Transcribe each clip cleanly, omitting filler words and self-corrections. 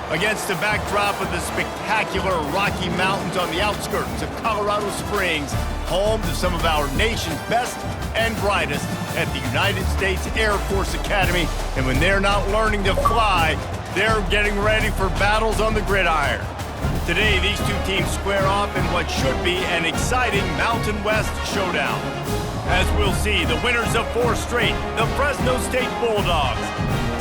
Against the backdrop of the spectacular Rocky Mountains on the outskirts of Colorado Springs, home to some of our nation's best and brightest at the United States Air Force Academy. And when they're not learning to fly, they're getting ready for battles on the gridiron. Today, these two teams square off in what should be an exciting Mountain West showdown. As we'll see, the winners of 4 straight, the Fresno State Bulldogs,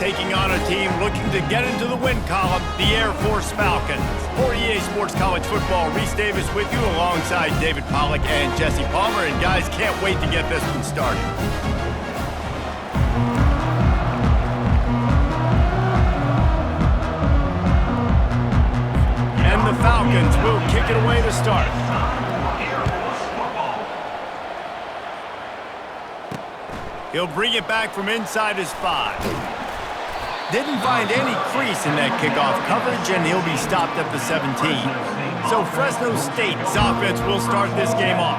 taking on a team looking to get into the win column, the Air Force Falcons. For EA Sports College Football, Reese Davis with you alongside David Pollack and Jesse Palmer. And guys, can't wait to get this one started. And the Falcons will kick it away to start. He'll bring it back from inside his 5. Didn't find any crease in that kickoff coverage, and he'll be stopped at the 17. So Fresno State's offense will start this game off.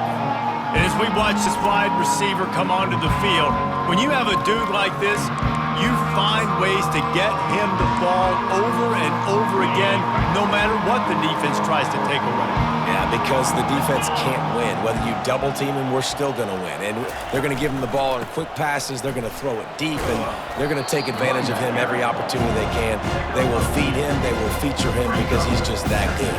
And as we watch this wide receiver come onto the field, when you have a dude like this, you find ways to get him the ball over and over again, no matter what the defense tries to take away. Yeah, because the defense can't win. Whether you double team him, we're still going to win. And they're going to give him the ball in quick passes. They're going to throw it deep, and they're going to take advantage of him every opportunity they can. They will feed him. They will feature him because he's just that good.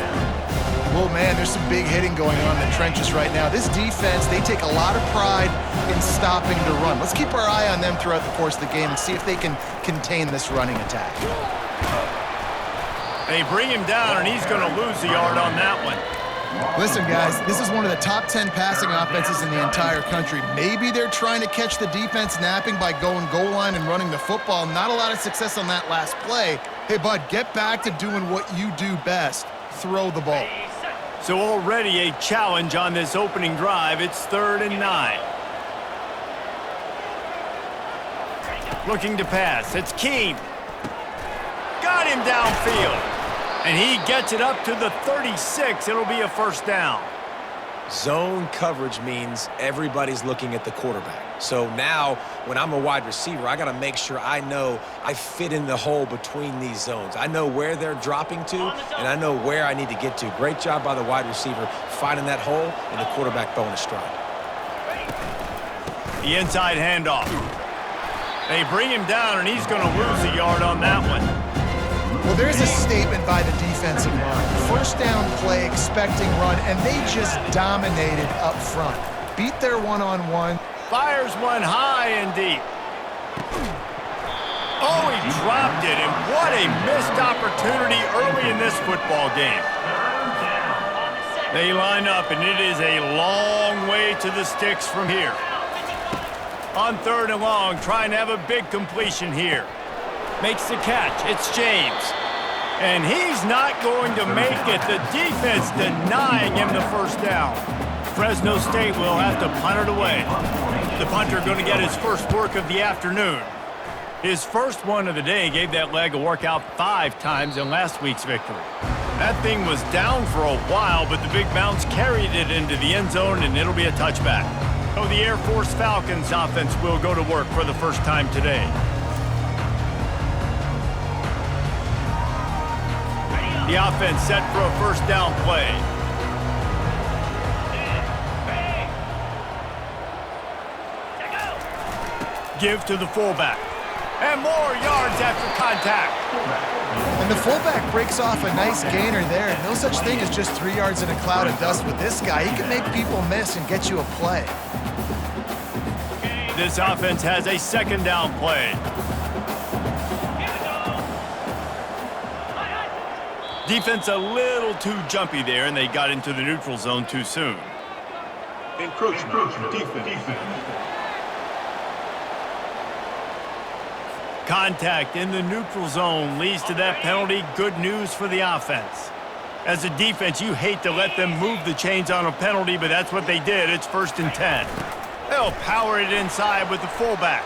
Well, man, there's some big hitting going on in the trenches right now. This defense, they take a lot of pride in stopping the run. Let's keep our eye on them throughout the course of the game and see if they can contain this running attack. They bring him down, and he's going to lose a yard on that one. Listen, guys, this is one of the top 10 passing offenses in the entire country. Maybe they're trying to catch the defense napping by going goal line and running the football. Not a lot of success on that last play. Hey, bud, get back to doing what you do best. Throw the ball. So already a challenge on this opening drive. It's 3rd and 9. Looking to pass. It's Keene. Got him downfield. And he gets it up to the 36. It'll be a first down. Zone coverage means everybody's looking at the quarterback. So now, when I'm a wide receiver, I got to make sure I know I fit in the hole between these zones. I know where they're dropping to, and I know where I need to get to. Great job by the wide receiver finding that hole, and the quarterback throwing a stride. The inside handoff. They bring him down, and he's going to lose a yard on that one. Well, there's a statement by the defensive line. First down play, expecting run, and they just dominated up front. Beat their one-on-one. Fires one high and deep. Oh, he dropped it, and what a missed opportunity early in this football game. They line up, and it is a long way to the sticks from here. On 3rd and long, trying to have a big completion here. Makes the catch. It's James. And he's not going to make it. The defense denying him the first down. Fresno State will have to punt it away. The punter going to get his first work of the afternoon. His first one of the day gave that leg a workout 5 times in last week's victory. That thing was down for a while, but the big bounce carried it into the end zone, and it'll be a touchback. So the Air Force Falcons offense will go to work for the first time today. The offense set for a first down play. Give to the fullback. And more yards after contact. And the fullback breaks off a nice gainer there. No such thing as just 3 yards in a cloud of dust with this guy. He can make people miss and get you a play. This offense has a second down play. Defense a little too jumpy there, and they got into the neutral zone too soon. Encroachment. Defense. Contact in the neutral zone leads to that penalty. Good news for the offense. As a defense, you hate to let them move the chains on a penalty, but that's what they did. It's 1st and 10. They'll power it inside with the fullback.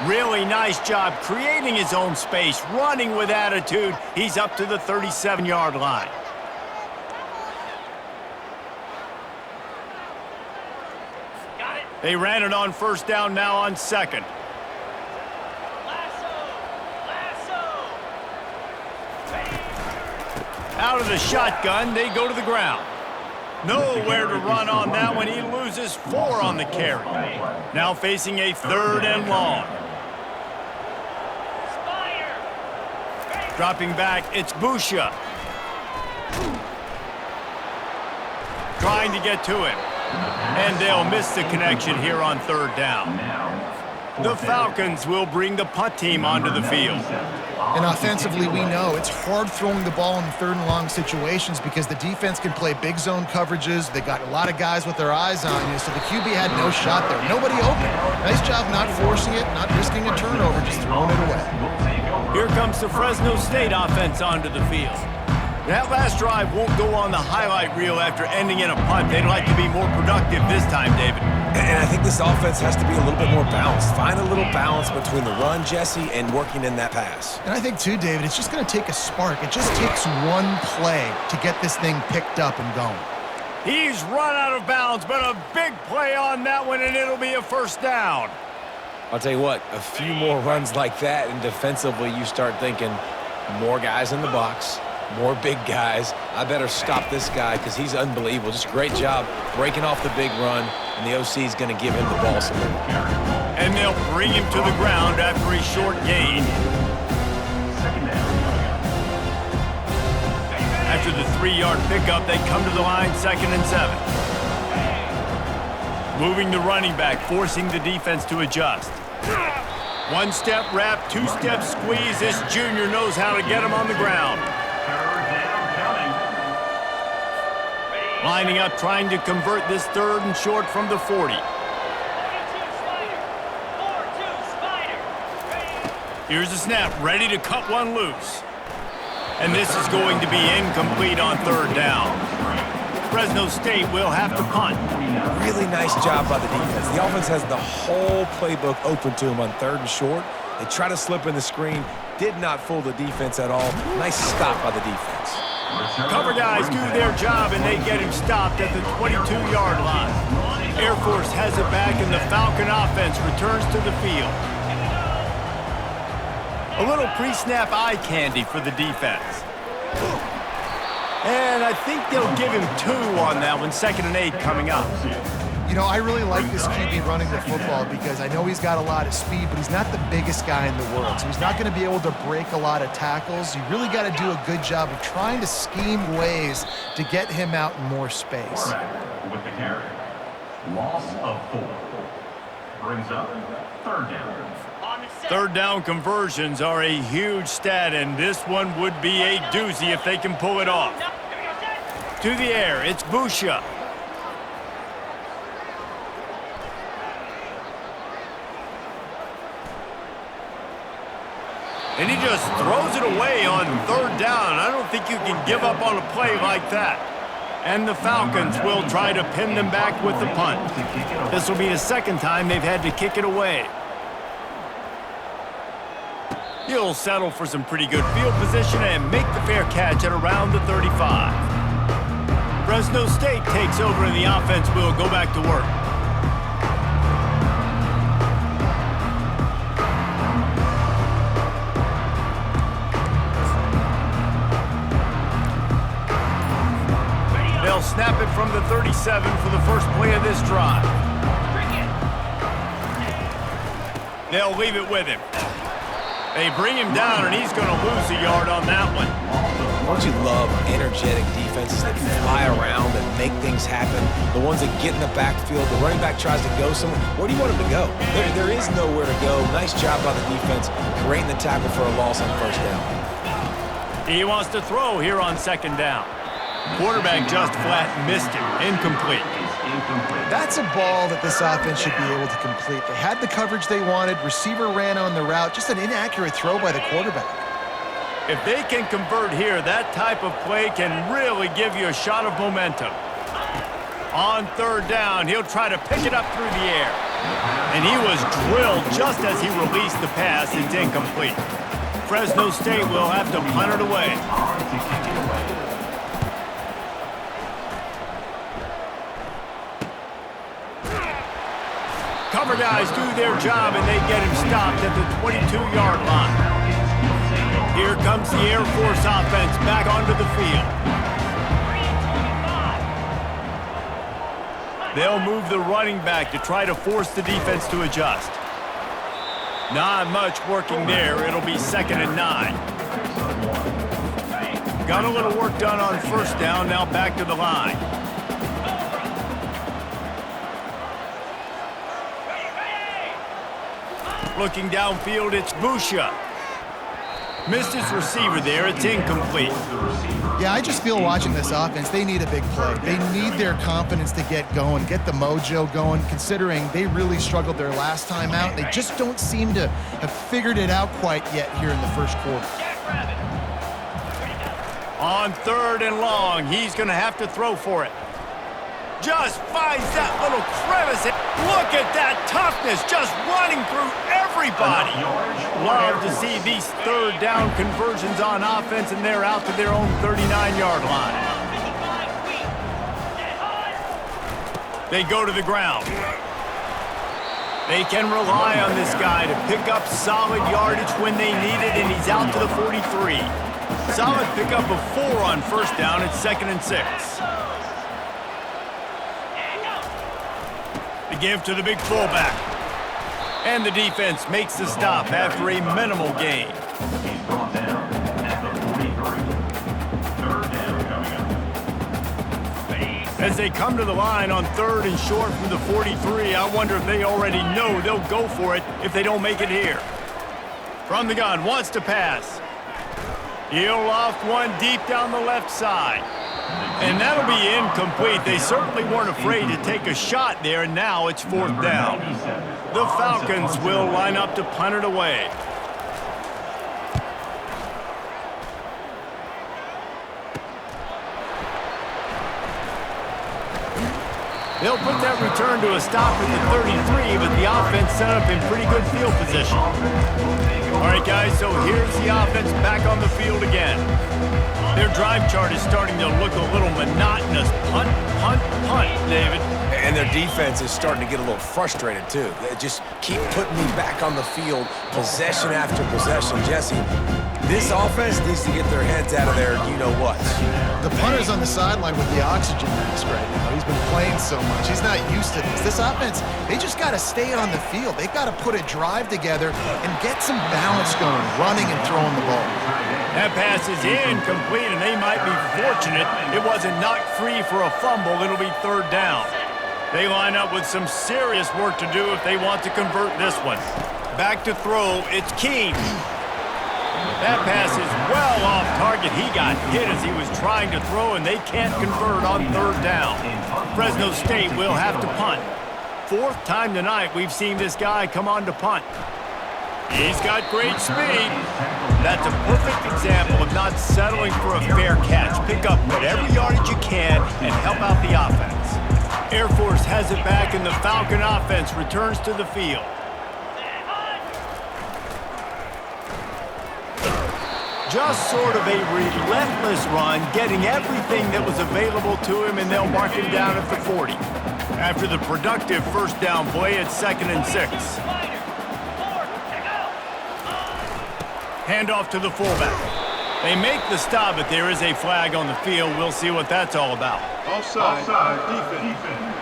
Really nice job creating his own space, running with attitude. He's up to the 37-yard line. They ran it on first down, now on second. Out of the shotgun, they go to the ground. Nowhere to run on that one. He loses 4 on the carry. Now facing a 3rd and long. Dropping back, it's Busha. Trying to get to him. And they'll miss the connection here on 3rd down. The Falcons will bring the punt team onto the field. And offensively, we know it's hard throwing the ball in 3rd and long situations because the defense can play big zone coverages. They got a lot of guys with their eyes on you, so the QB had no shot there. Nobody open. Nice job not forcing it, not risking a turnover, just throwing it away. Here comes the Fresno State offense onto the field. That last drive won't go on the highlight reel after ending in a punt. They'd like to be more productive this time, David. And I think this offense has to be a little bit more balanced. Find a little balance between the run, Jesse, and working in that pass. And I think, too, David, it's just going to take a spark. It just takes one play to get this thing picked up and going. He's run out of bounds, but a big play on that one, and it'll be a 1st down. I'll tell you what, a few more runs like that, and defensively you start thinking more guys in the box, more big guys. I better stop this guy because he's unbelievable. Just a great job breaking off the big run, and the OC is going to give him the ball some more. And they'll bring him to the ground after a short gain. After the 3-yard pickup, they come to the line 2nd and 7. Moving the running back, forcing the defense to adjust. 1-step wrap, 2-step squeeze. This junior knows how to get him on the ground. Lining up, trying to convert this 3rd and short from the 40. Here's the snap, ready to cut one loose. And this is going to be incomplete on 3rd down. Fresno State will have to punt. Really nice job by the defense. The offense has the whole playbook open to them on 3rd and short. They try to slip in the screen, did not fool the defense at all. Nice stop by the defense. Cover guys do their job, and they get him stopped at the 22-yard line. Air Force has it back, and the Falcon offense returns to the field. A little pre-snap eye candy for the defense. And I think they'll give him 2 on that one. 2nd and 8 coming up. You know, I really like this QB running the football because I know he's got a lot of speed, but he's not the biggest guy in the world. So he's not going to be able to break a lot of tackles. You really got to do a good job of trying to scheme ways to get him out in more space. With the carry. Loss of 4. Brings up 3rd down. 3rd down conversions are a huge stat, and this one would be a doozy if they can pull it off. To the air, it's Busha. And he just throws it away on 3rd down. I don't think you can give up on a play like that. And the Falcons will try to pin them back with the punt. This will be the 2nd time they've had to kick it away. He'll settle for some pretty good field position and make the fair catch at around the 35. Fresno State takes over and the offense will go back to work. They'll snap it from the 37 for the first play of this drive. They'll leave it with him. They bring him down, and he's going to lose a yard on that one. Don't you love energetic defenses that fly around and make things happen? The ones that get in the backfield, the running back tries to go somewhere. Where do you want him to go? There is nowhere to go. Nice job by the defense, creating the tackle for a loss on 1st down. He wants to throw here on 2nd down. Quarterback just flat missed it. Incomplete. That's a ball that this offense should be able to complete. They had the coverage they wanted. Receiver ran on the route. Just an inaccurate throw by the quarterback. If they can convert here, that type of play can really give you a shot of momentum. On 3rd down, he'll try to pick it up through the air. And he was drilled just as he released the pass. It's incomplete. Fresno State will have to punt it away. Cover guys do their job, and they get him stopped at the 22-yard line. Here comes the Air Force offense back onto the field. They'll move the running back to try to force the defense to adjust. Not much working there. It'll be 2nd and 9. Got a little work done on first down. Now back to the line. Looking downfield, it's Busha. Missed his receiver there. It's incomplete. Yeah, I just feel watching this offense, they need a big play. They need their confidence to get going, get the mojo going, considering they really struggled their last time out. They just don't seem to have figured it out quite yet here in the first quarter. On 3rd and long, he's going to have to throw for it. Just finds that little crevice. Look at that toughness, just running through everybody. Love to see these 3rd down conversions on offense, and they're out to their own 39-yard line. They go to the ground. They can rely on this guy to pick up solid yardage when they need it, and he's out to the 43. Solid pickup of 4 on first down. It's 2nd and 6. The give to the big fullback. And the defense makes the stop after a minimal gain. He's brought down at the 43. 3rd down coming up. As they come to the line on 3rd and short from the 43, I wonder if they already know they'll go for it if they don't make it here. From the gun, wants to pass. He'll loft one deep down the left side. And that'll be incomplete. They certainly weren't afraid to take a shot there, and now it's 4th down. The Falcons will line up to punt it away. They'll put that return to a stop at the 33, but the offense set up in pretty good field position. All right, guys, so here's the offense back on the field again. Their drive chart is starting to look a little monotonous. Punt, punt, punt, David. And their defense is starting to get a little frustrated, too. They just keep putting me back on the field, possession after possession. Jesse, this offense needs to get their heads out of their you-know-what. The punter's on the sideline with the oxygen mask right now. He's been playing so much. He's not used to this. This offense, they just got to stay on the field. They've got to put a drive together and get some balance going, running and throwing the ball. That pass is incomplete, and they might be fortunate it wasn't knocked free for a fumble. It'll be 3rd down. They line up with some serious work to do if they want to convert this one. Back to throw, it's King. That pass is well off target. He got hit as he was trying to throw, and they can't convert on 3rd down. Fresno State will have to punt. 4th time tonight we've seen this guy come on to punt. He's got great speed. That's a perfect example of not settling for a fair catch. Pick up whatever yardage you can and help out the offense. Air Force has it back, and the Falcon offense returns to the field. Just sort of a relentless run, getting everything that was available to him, and they'll mark him down at the 40. After the productive first down play, it's 2nd and 6. Handoff to the fullback. They make the stop, but there is a flag on the field. We'll see what that's all about. Offside. Defense.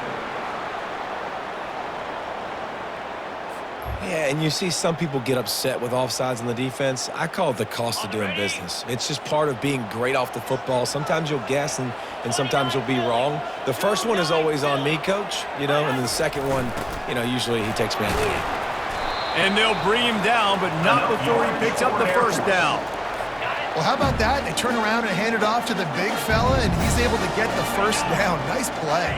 Yeah, and you see some people get upset with offsides on the defense. I call it the cost of doing business. It's just part of being great off the football. Sometimes you'll guess and sometimes you'll be wrong. The first one is always on me, Coach, and then the second one, usually he takes me out. And they'll bring him down, but not before he picks up the first down. Well, how about that? They turn around and hand it off to the big fella, and he's able to get the first down. Nice play.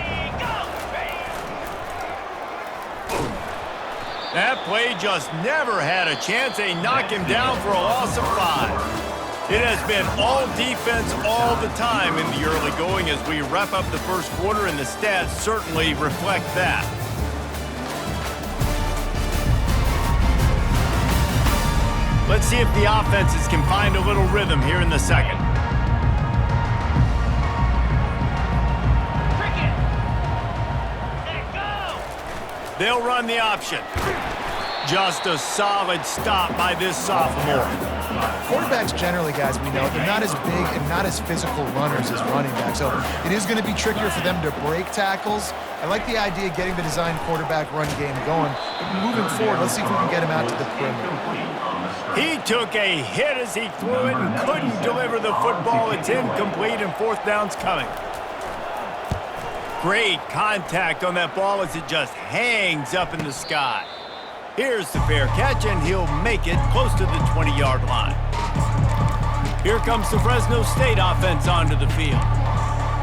That play just never had a chance. They knock him down for a loss of 5. It has been all defense all the time in the early going as we wrap up the first quarter, and the stats certainly reflect that. Let's see if the offenses can find a little rhythm here in the second. They'll run the option. Just a solid stop by this sophomore. Quarterbacks generally, guys, we know, they're not as big and not as physical runners as running backs. So it is going to be trickier for them to break tackles. I like the idea of getting the design quarterback run game going. But moving forward, let's see if we can get him out to the perimeter. He took a hit as he threw it and couldn't deliver the football. It's incomplete and fourth down's coming. Great contact on that ball as it just hangs up in the sky. Here's the fair catch, and he'll make it close to the 20-yard line. Here comes the Fresno State offense onto the field.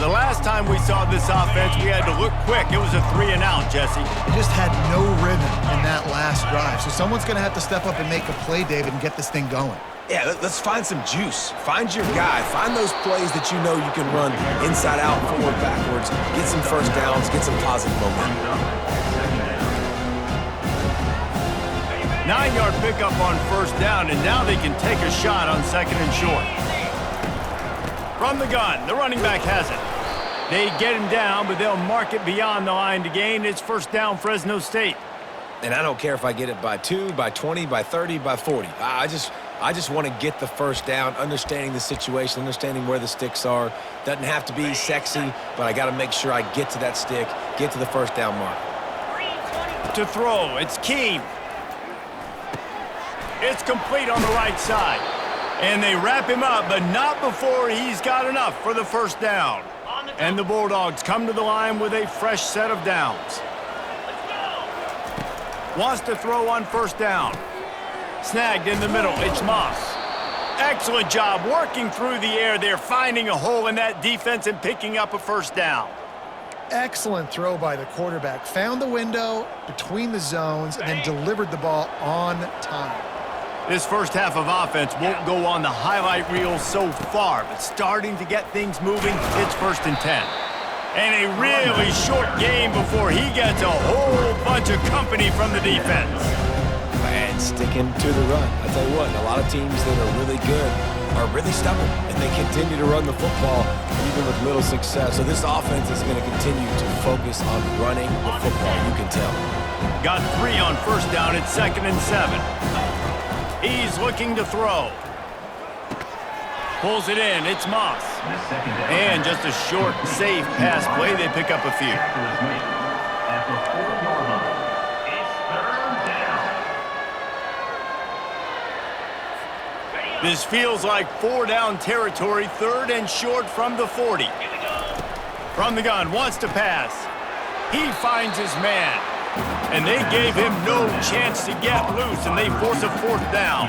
The last time we saw this offense, we had to look quick. It was a 3-and-out, Jesse. They just had no rhythm in that last drive. So someone's going to have to step up and make a play, David, and get this thing going. Yeah, let's find some juice. Find your guy. Find those plays that you know you can run inside out, forward, backwards. Get some first downs. Get some positive momentum. 9-yard pickup on first down, and now they can take a shot on second and short. From the gun, the running back has it. They get him down, but they'll mark it beyond the line to gain. It's first down, Fresno State. And I don't care if I get it by 2, by 20, by 30, by 40. I just want to get the first down, understanding the situation, understanding where the sticks are. Doesn't have to be sexy, but I got to make sure I get to that stick, get to the first down mark. To throw, it's Keem. It's complete on the right side. And they wrap him up, but not before he's got enough for the first down. And the Bulldogs come to the line with a fresh set of downs. Wants to throw on first down. Snagged in the middle, it's Moss. Excellent job working through the air there, finding a hole in that defense and picking up a first down. Excellent throw by the quarterback. Found the window between the zones and then delivered the ball on time. This first half of offense won't go on the highlight reel so far, but starting to get things moving, it's 1st and 10. And a really short game before he gets a whole bunch of company from the defense. And sticking to the run. I tell you what, a lot of teams that are really good are really stubborn, and they continue to run the football even with little success. So this offense is going to continue to focus on running the football, you can tell. Got 3 on first down, it's 2nd and 7. He's looking to throw. Pulls it in, it's Moss. And just a short, safe pass play, they pick up a few. At the 4-yard line, it's 3rd down. This feels like 4-down territory, 3rd and short from the 40. From the gun, wants to pass. He finds his man. And they gave him no chance to get loose, and they force a 4th down.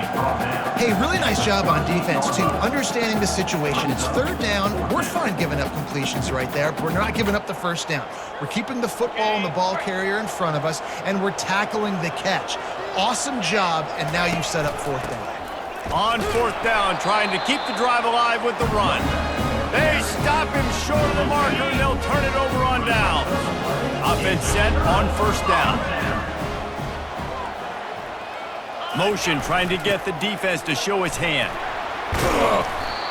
Hey, really nice job on defense, too. Understanding the situation. It's 3rd down. We're fine giving up completions right there. We're not giving up the first down. We're keeping the football and the ball carrier in front of us, and we're tackling the catch. Awesome job, and now you've set up 4th down. On 4th down, trying to keep the drive alive with the run. They stop him short of the marker, and they'll turn it over on down. Offense set on first down. Motion trying to get the defense to show his hand.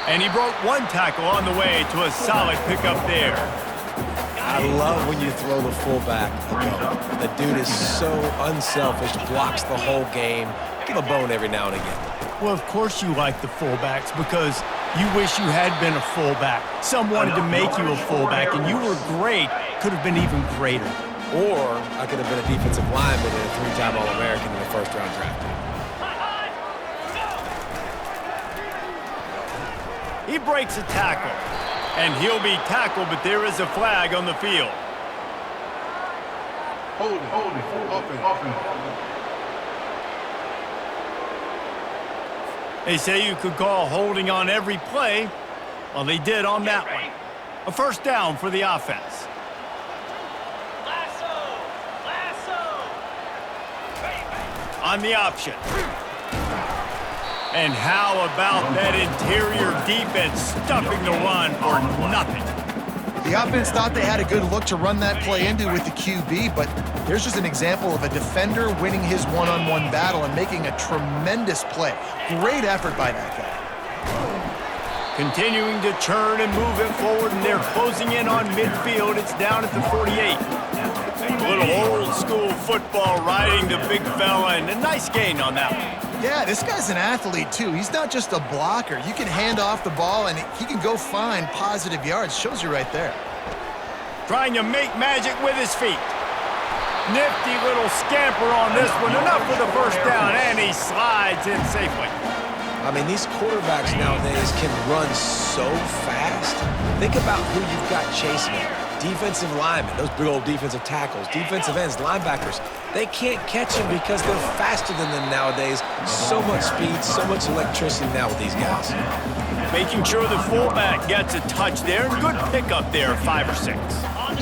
And he broke one tackle on the way to a solid pickup there. I love when you throw the fullback a bone. The dude is so unselfish, blocks the whole game. Give a bone every now and again. Well, of course you like the fullbacks because you wish you had been a fullback. Some wanted to make you a fullback, and you were great. Could have been even greater. Or I could have been a defensive lineman and a 3-time All-American in the first-round draft. He breaks a tackle, and he'll be tackled, but there is a flag on the field. They say you could call holding on every play. Well, they did on that one. A first down for the offense. On the option. And how about that interior defense stuffing the run for nothing? The offense thought they had a good look to run that play into with the QB, but here's just an example of a defender winning his one-on-one battle and making a tremendous play. Great effort by that guy. Continuing to churn and move it forward, and they're closing in on midfield. It's down at the 48. A little old school football, riding the big fella, and a nice gain on that one. Yeah, this guy's an athlete, too. He's not just a blocker. You can hand off the ball, and he can go find positive yards. Shows you right there. Trying to make magic with his feet. Nifty little scamper on this one. Enough for the first down, and he slides in safely. I mean, these quarterbacks nowadays can run so fast. Think about who you've got chasing them. Defensive linemen, those big old defensive tackles, defensive ends, linebackers. They can't catch them because they're faster than them nowadays. So much speed, so much electricity now with these guys. Making sure the fullback gets a touch there. Good pickup there, 5 or 6.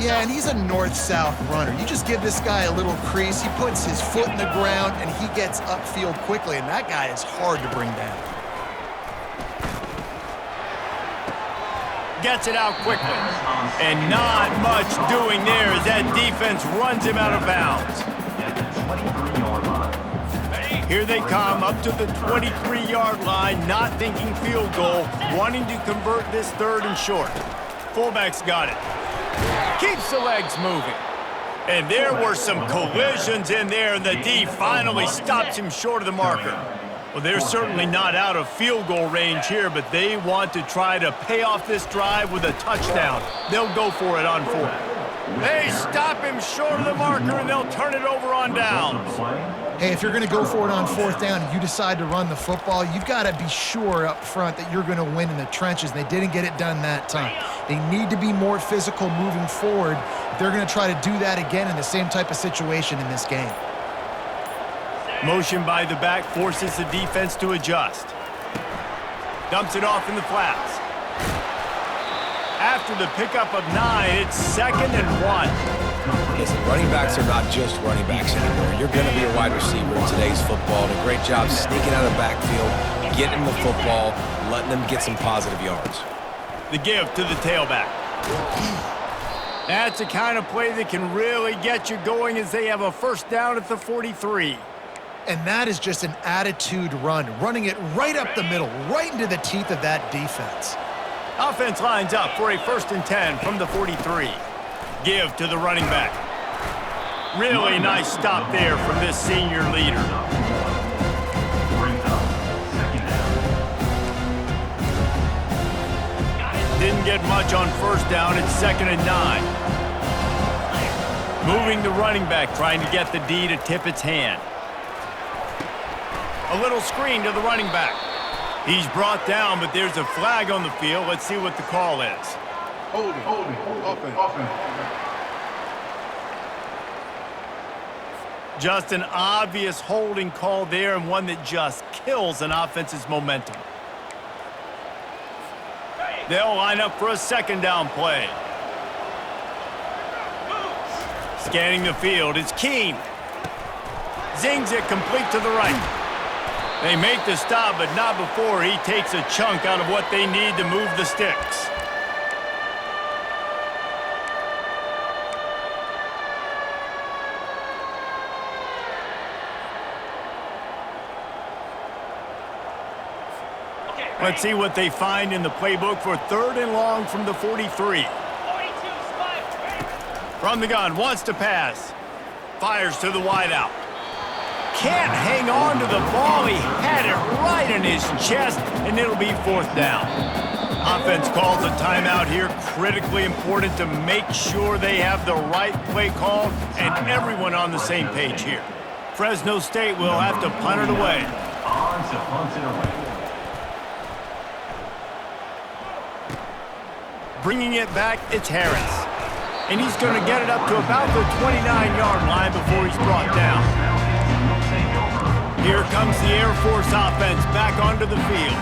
Yeah, and he's a north-south runner. You just give this guy a little crease, he puts his foot in the ground, and he gets upfield quickly, and that guy is hard to bring down. Gets it out quickly. And not much doing there as that defense runs him out of bounds. Here they come up to the 23-yard line, not thinking field goal, wanting to convert this 3rd and short. Fullback's got it. Keeps the legs moving. And there were some collisions in there, and the D finally stops him short of the marker. Well, they're certainly not out of field goal range here, but they want to try to pay off this drive with a touchdown. They'll go for it on 4th. They stop him short of the marker, and they'll turn it over on downs. Hey, if you're going to go for it on 4th down and you decide to run the football, you've got to be sure up front that you're going to win in the trenches. They didn't get it done that time. They need to be more physical moving forward if they're going to try to do that again in the same type of situation in this game. Motion by the back forces the defense to adjust. Dumps it off in the flats. After the pickup of 9, it's 2nd and 1. Listen, running backs are not just running backs anymore. You're going to be a wide receiver in today's football. And a great job sneaking out of the backfield, getting the football, letting them get some positive yards. The give to the tailback. That's the kind of play that can really get you going as they have a 1st down at the 43. And that is just an attitude run, running it right up the middle, right into the teeth of that defense. Offense lines up for a 1st and 10 from the 43. Give to the running back. Really nice stop there from this senior leader. Didn't get much on 1st down. It's 2nd and 9. Moving the running back, trying to get the D to tip its hand. A little screen to the running back. He's brought down, but there's a flag on the field. Let's see what the call is. Holding, offense. Just an obvious holding call there, and one that just kills an offense's momentum. They'll line up for a 2nd down play. Scanning the field, it's Keene. Zings it complete to the right. They make the stop, but not before he takes a chunk out of what they need to move the sticks. Let's see what they find in the playbook for 3rd and long from the 43. From the gun, wants to pass. Fires to the wideout. Can't hang on to the ball. He had it right in his chest, and it'll be 4th down. Offense calls a timeout here. Critically important to make sure they have the right play call and everyone on the same page here. Fresno State will have to punt it away. Bringing it back, it's Harris. And he's going to get it up to about the 29-yard line before he's brought down. Here comes the Air Force offense back onto the field.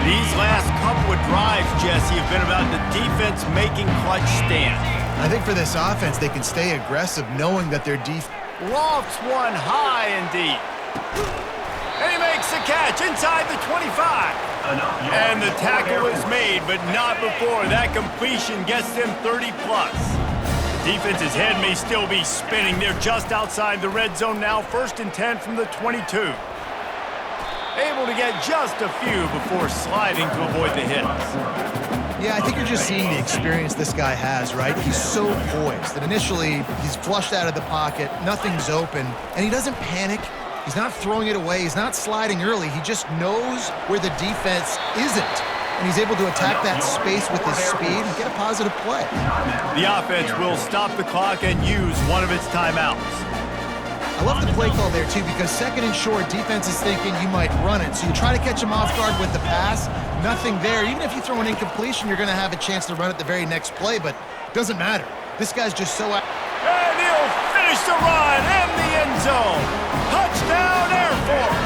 These last couple of drives, Jesse, have been about the defense making clutch stands. I think for this offense, they can stay aggressive knowing that their defense... Lofts one high and deep. And he makes the catch inside the 25. And the tackle is made, but not before. That completion gets them 30-plus. The defense's head may still be spinning. They're just outside the red zone now. 1st and 10 from the 22. Able to get just a few before sliding to avoid the hits. Yeah, I think you're just seeing the experience this guy has, right? He's so poised. And initially, he's flushed out of the pocket, nothing's open, and he doesn't panic. He's not throwing it away. He's not sliding early. He just knows where the defense isn't. And he's able to attack that space with his speed and get a positive play. The offense will stop the clock and use one of its timeouts. I love the play call there, too, because second and short, defense is thinking you might run it. So you try to catch him off guard with the pass, nothing there. Even if you throw an incompletion, you're going to have a chance to run it the very next play, but it doesn't matter. This guy's just so... And he'll finish the run in the end zone. Touchdown, Air Force!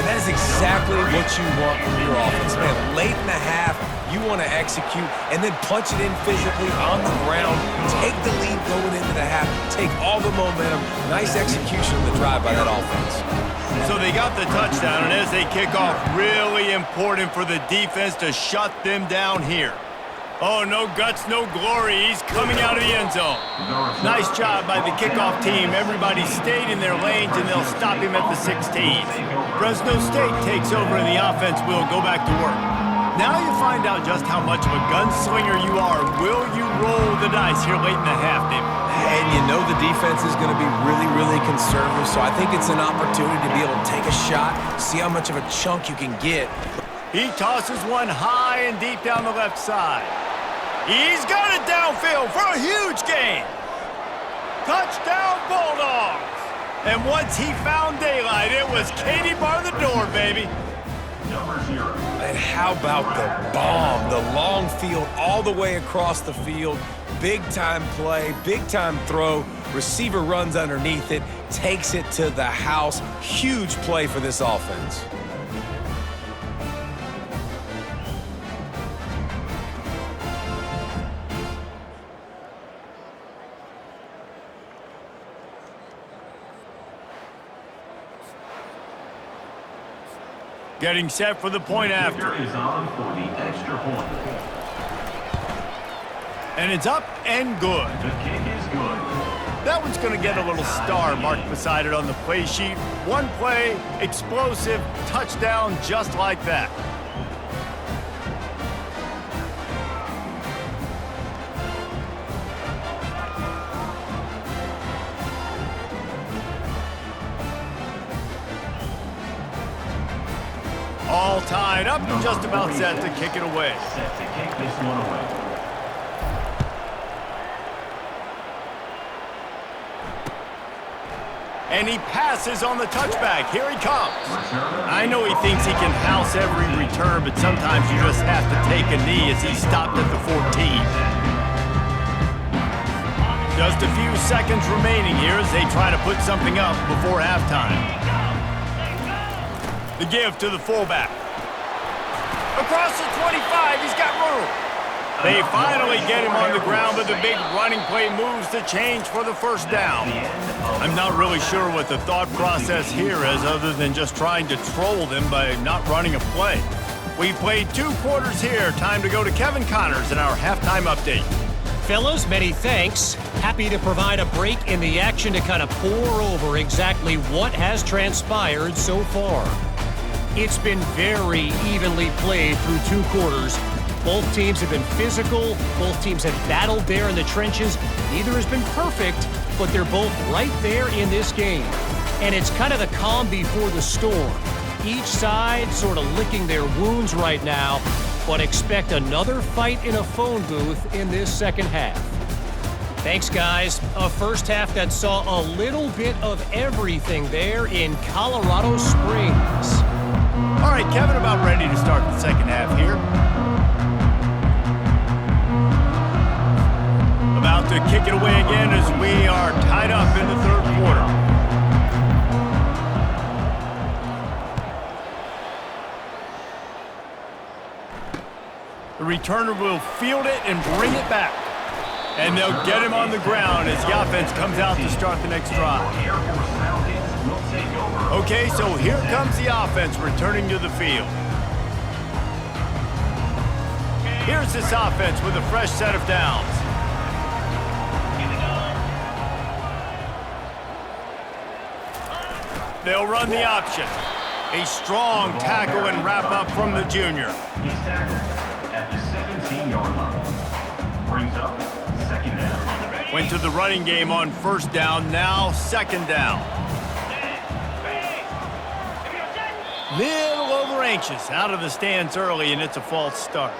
And that is exactly what you want from your offense, man. Late in the half, you want to execute and then punch it in physically on the ground, take the lead going into the half, take all the momentum. Nice execution of the drive by that offense. So they got the touchdown, and as they kick off, really important for the defense to shut them down here. Oh, no guts, no glory. He's coming out of the end zone. Nice job by the kickoff team. Everybody stayed in their lanes, and they'll stop him at the 16. Fresno State takes over, and the offense will go back to work. Now you find out just how much of a gunslinger you are. Will you roll the dice here late in the half, David? And you know the defense is going to be really, really conservative, so I think it's an opportunity to be able to take a shot, see how much of a chunk you can get. He tosses one high and deep down the left side. He's got it downfield for a huge gain. Touchdown, Bulldogs! And once he found daylight, it was Katie bar the door, baby. And how about the bomb, the long field all the way across the field, big-time play, big-time throw, receiver runs underneath it, takes it to the house. Huge play for this offense. Getting set for the point after. Is on for the extra point. And it's up and good. The kick is good. That one's going to get a little star marked beside it on the play sheet. One play, explosive, touchdown just like that. All tied up and just about set to kick it away. Set to kick this one away. And he passes on the touchback. Here he comes. I know he thinks he can house every return, but sometimes you just have to take a knee as he stopped at the 14. Just a few seconds remaining here as they try to put something up before halftime. The give to the fullback. Across the 25, he's got room. They finally get him on the ground, but the big running play moves the change for the first down. I'm not really sure what the thought process here is other than just trying to troll them by not running a play. We played 2 quarters here. Time to go to Kevin Connors in our halftime update. Fellas, many thanks. Happy to provide a break in the action to kind of pour over exactly what has transpired so far. It's been very evenly played through 2 quarters. Both teams have been physical. Both teams have battled there in the trenches. Neither has been perfect, but they're both right there in this game. And it's kind of the calm before the storm. Each side sort of licking their wounds right now, but expect another fight in a phone booth in this second half. Thanks, guys. A first half that saw a little bit of everything there in Colorado Springs. All right, Kevin, about ready to start the second half here. About to kick it away again as we are tied up in the third quarter. The returner will field it and bring it back. And they'll get him on the ground as the offense comes out to start the next drive. Okay, so here comes the offense returning to the field. Here's this offense with a fresh set of downs. They'll run the option. A strong tackle and wrap up from the junior. 17-yard line. Brings up second down. Went to the running game on first down, now second down. Little over anxious, out of the stands early, and it's a false start.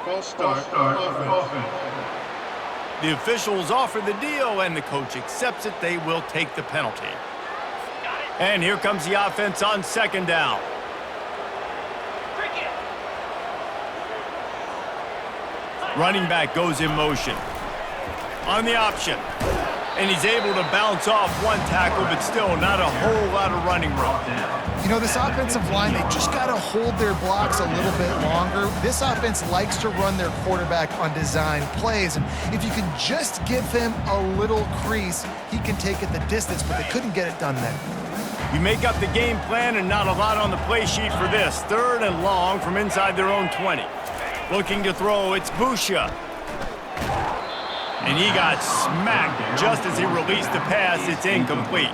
False start. Offense. The officials offer the deal, and the coach accepts it. They will take the penalty. And here comes the offense on second down. Running back goes in motion. On the option. And he's able to bounce off one tackle, but still not a whole lot of running room. You know, this offensive line, they just got to hold their blocks a little bit longer. This offense likes to run their quarterback on design plays, and if you can just give him a little crease, he can take it the distance, but they couldn't get it done there. You make up the game plan and not a lot on the play sheet for this. Third and long from inside their own 20. Looking to throw, it's Busha. And he got smacked just as he released the pass. It's incomplete.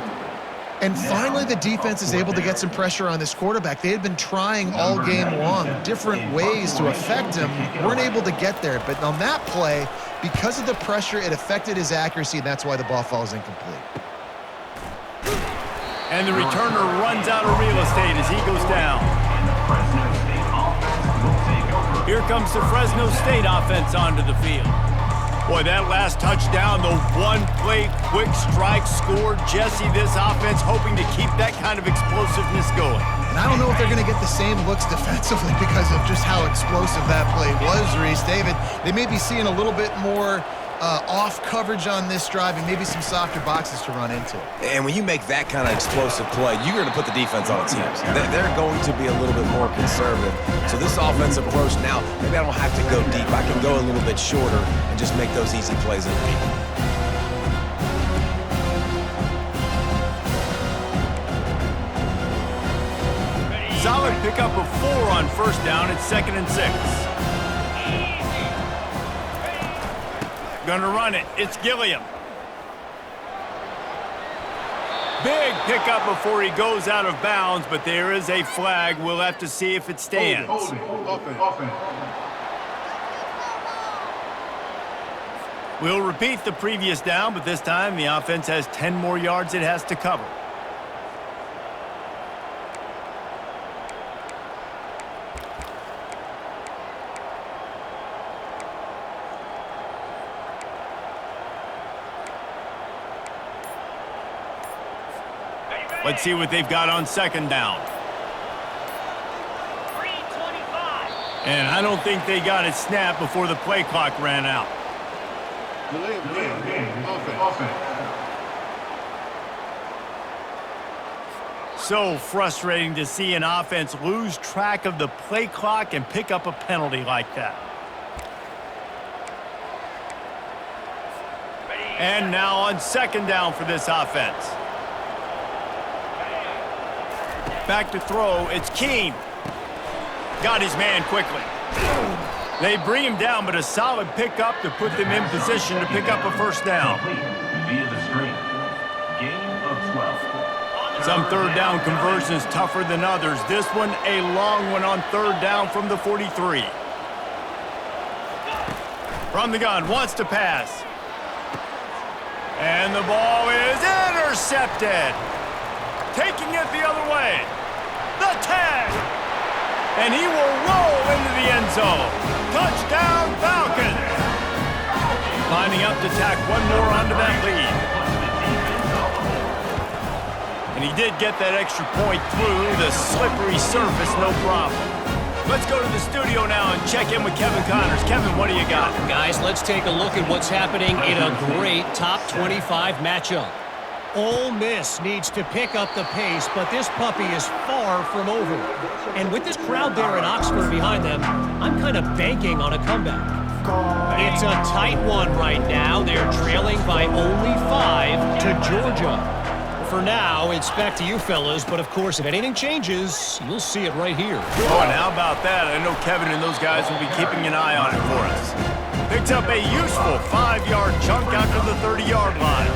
And finally, the defense is able to get some pressure on this quarterback. They had been trying all game long different ways to affect him. Weren't able to get there. But on that play, because of the pressure, it affected his accuracy, and that's why the ball falls incomplete. And the returner runs out of real estate as he goes down. Here comes the Fresno State offense onto the field. Boy, that last touchdown, the one-play quick strike scored. Jesse, this offense hoping to keep that kind of explosiveness going. And I don't know if they're going to get the same looks defensively because of just how explosive that play was, Reese. David, they may be seeing a little bit more off coverage on this drive and maybe some softer boxes to run into. And when you make that kind of explosive play, you're going to put the defense on its heels. They're going to be a little bit more conservative. So this offensive approach now, maybe I don't have to go deep. I can go a little bit shorter and just make those easy plays in the deep. Solid pickup of 4 on first down. It's 2nd and 6. Gonna run it. It's Gilliam. Big pickup before he goes out of bounds, but there is a flag. We'll have to see if it stands. Offense. We'll repeat the previous down, but this time the offense has 10 more yards it has to cover. Let's see what they've got on second down. And I don't think they got it snapped before the play clock ran out. Delay of game. Offense. So frustrating to see an offense lose track of the play clock and pick up a penalty like that. And now on second down for this offense. Back to throw, it's Keene. Got his man quickly. They bring him down, but a solid pickup to put them in position to pick up a first down. Via the screen. Gain of 12. Some third down conversions tougher than others. This one, a long one on third down from the 43. From the gun, wants to pass. And the ball is intercepted. Taking it the other way. The tag. And he will roll into the end zone. Touchdown, Falcons. Lining up to tack one more onto that lead. And he did get that extra point through the slippery surface, no problem. Let's go to the studio now and check in with Kevin Connors. Kevin, what do you got? Guys, let's take a look at what's happening in a great top 25 matchup. Ole Miss needs to pick up the pace, but this puppy is far from over. And with this crowd there in Oxford behind them, I'm kind of banking on a comeback. It's a tight one right now. They're trailing by only 5 to Georgia. For now, it's back to you fellas, but of course, if anything changes, you'll see it right here. Oh, and how about that? I know Kevin and those guys will be keeping an eye on it for us. Picks up a useful 5-yard chunk out to the 30-yard line.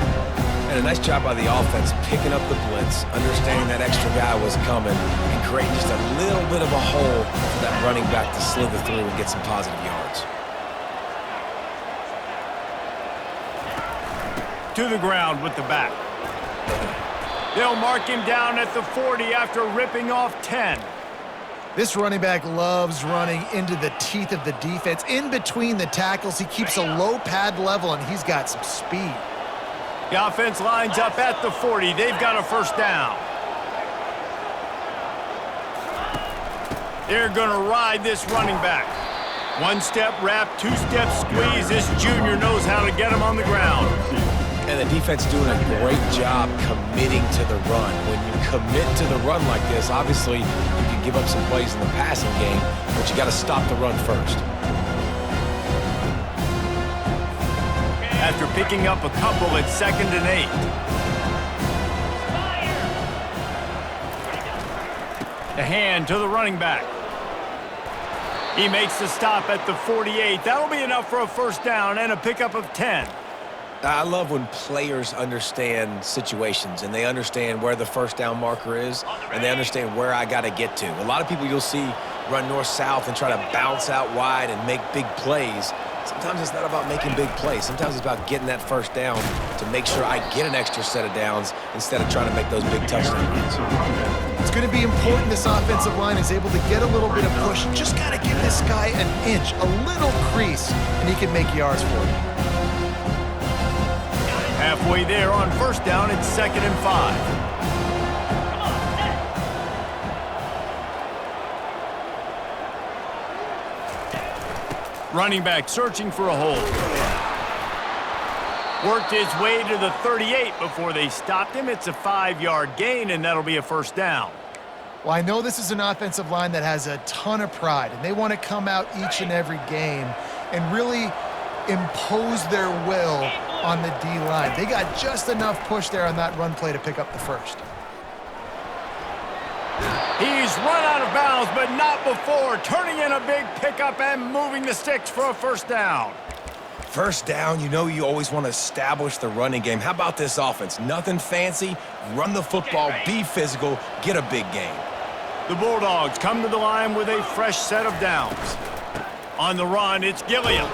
And a Nice job by the offense picking up the blitz, understanding that extra guy was coming, and creating just a little bit of a hole for that running back to slither through and get some positive yards. To the ground with the back. They'll mark him down at the 40 after ripping off 10. This running back loves running into the teeth of the defense. In between the tackles, he keeps a low pad level, and he's got some speed. The offense lines up at the 40. They've got a first down. They're going to ride this running back. One-step wrap, two-step squeeze. This junior knows how to get him on the ground. And the defense doing a great job committing to the run. When you commit to the run like this, obviously you can give up some plays in the passing game, but you got to stop the run first. After picking up a couple at 2nd and 8. The hand to the running back. He makes the stop at the 48. That'll be enough for a first down and a pickup of 10. I love when players understand situations and they understand where the first down marker is and they understand where I got to get to. A lot of people you'll see run north-south and try to bounce out wide and make big plays. Sometimes it's not about making big plays. Sometimes it's about getting that first down to make sure I get an extra set of downs instead of trying to make those big touchdown runs. It's going to be important this offensive line is able to get a little bit of push. Just got to give this guy an inch, a little crease, and he can make yards for it. Halfway there on first down, it's 2nd and 5. Running back searching for a hole. Worked his way to the 38 before they stopped him. It's a 5-yard gain, and that'll be a first down. Well, I know this is an offensive line that has a ton of pride, and they want to come out each and every game and really impose their will on the D-line. They got just enough push there on that run play to pick up the first. He's run out of bounds, but not before. Turning in a big pickup and moving the sticks for a first down. First down, you know you always want to establish the running game. How about this offense? Nothing fancy. Run the football, be physical, get a big gain. The Bulldogs come to the line with a fresh set of downs. On the run, it's Gilliam.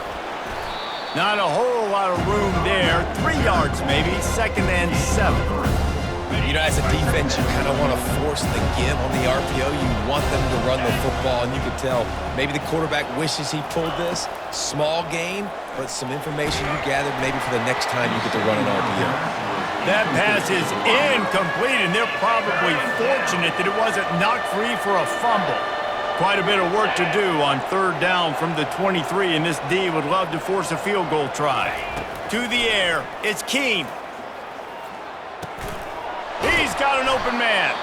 Not a whole lot of room there. 3 yards maybe, 2nd and 7. You know, as a defense, you kind of want to force the give on the RPO. You want them to run the football, and you can tell maybe the quarterback wishes he pulled this. Small gain, but some information you gathered maybe for the next time you get to run an RPO. That pass is incomplete, and they're probably fortunate that it wasn't knocked free for a fumble. Quite a bit of work to do on 3rd down from the 23, and this D would love to force a field goal try. To the air, it's Keene. He's got an open man.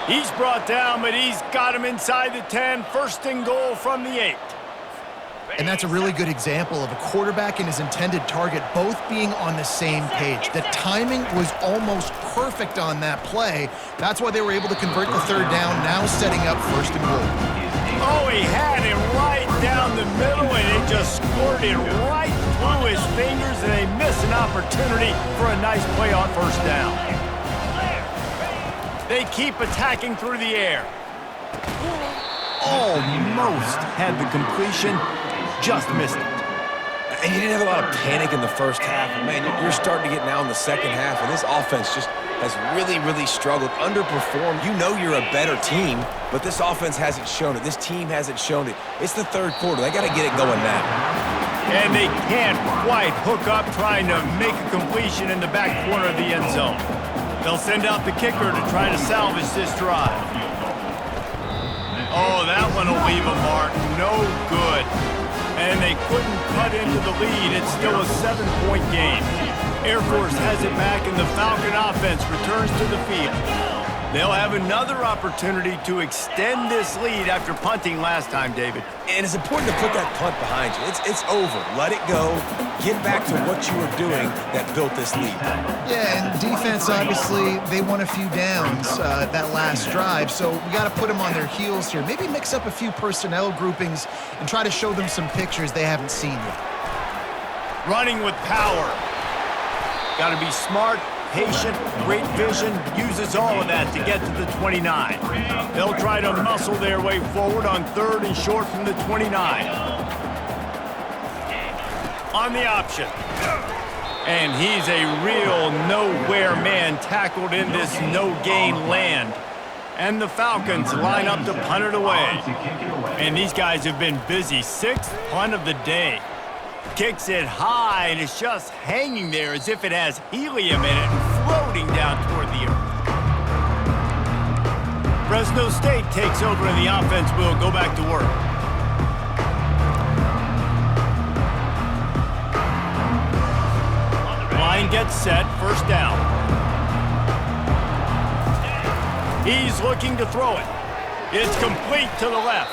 He's brought down, but he's got him inside the 10. 1st and goal from the 8. And that's a really good example of a quarterback and his intended target both being on the same page. The timing was almost perfect on that play. That's why they were able to convert the 3rd down, now setting up 1st and goal. Oh, he had him right down the middle, and it just squirted right through his fingers, and they missed an opportunity for a nice play on 1st down. They keep attacking through the air. Almost had the completion, just missed it. And you didn't have a lot of panic in the first half. Man, you're starting to get now in the second half, and this offense just has really, really struggled, underperformed. You know you're a better team, but this offense hasn't shown it. This team hasn't shown it. It's the 3rd quarter. They got to get it going now. And they can't quite hook up trying to make a completion in the back corner of the end zone. They'll send out the kicker to try to salvage this drive. Oh, that one will leave a mark. No good. And they couldn't cut into the lead. It's still a 7-point game. Air Force has it back, and the Falcon offense returns to the field. They'll have another opportunity to extend this lead after punting last time, David. And it's important to put that punt behind you. It's over. Let it go. Get back to what you were doing that built this lead. Yeah, and defense, obviously, they won a few downs that last drive, so we got to put them on their heels here. Maybe mix up a few personnel groupings and try to show them some pictures they haven't seen yet. Running with power. Got to be smart, patient, great vision, uses all of that to get to the 29. They'll try to muscle their way forward on 3rd and short from the 29. On the option. And he's a real nowhere man tackled in this no-gain land. And the Falcons line up to punt it away. And these guys have been busy. 6th punt of the day. Kicks it high, and it's just hanging there as if it has helium in it and floating down toward the earth. Fresno State takes over, and the offense will go back to work. Line gets set, 1st down. He's looking to throw it. It's complete to the left.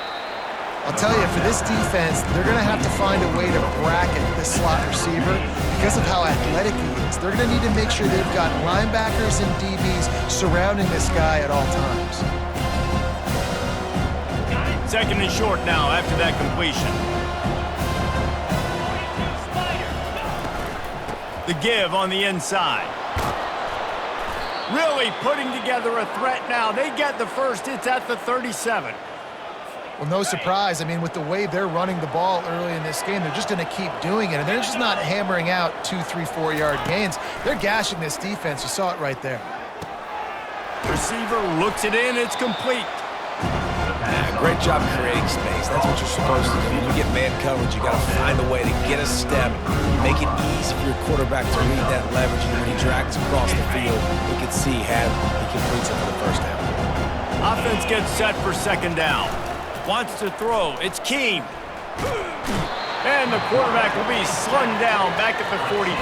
I'll tell you, for this defense, they're going to have to find a way to bracket this slot receiver because of how athletic he is. They're going to need to make sure they've got linebackers and DBs surrounding this guy at all times. 2nd and short now after that completion. The give on the inside. Really putting together a threat now. They get the first. It's at the 37. Well, no surprise. I mean, with the way they're running the ball early in this game, they're just going to keep doing it. And they're just not hammering out 2, 3, 4-yard gains. They're gashing this defense. You saw it right there. Receiver looks it in. It's complete. Great job creating space. That's what you're supposed to do. When you get man coverage, you got to find a way to get a step, make it easy for your quarterback to read that leverage. And when he drags across the field, you can see he completes it for the 1st down. Offense gets set for 2nd down. Wants to throw. It's Keene. And the quarterback will be slung down back at the 43.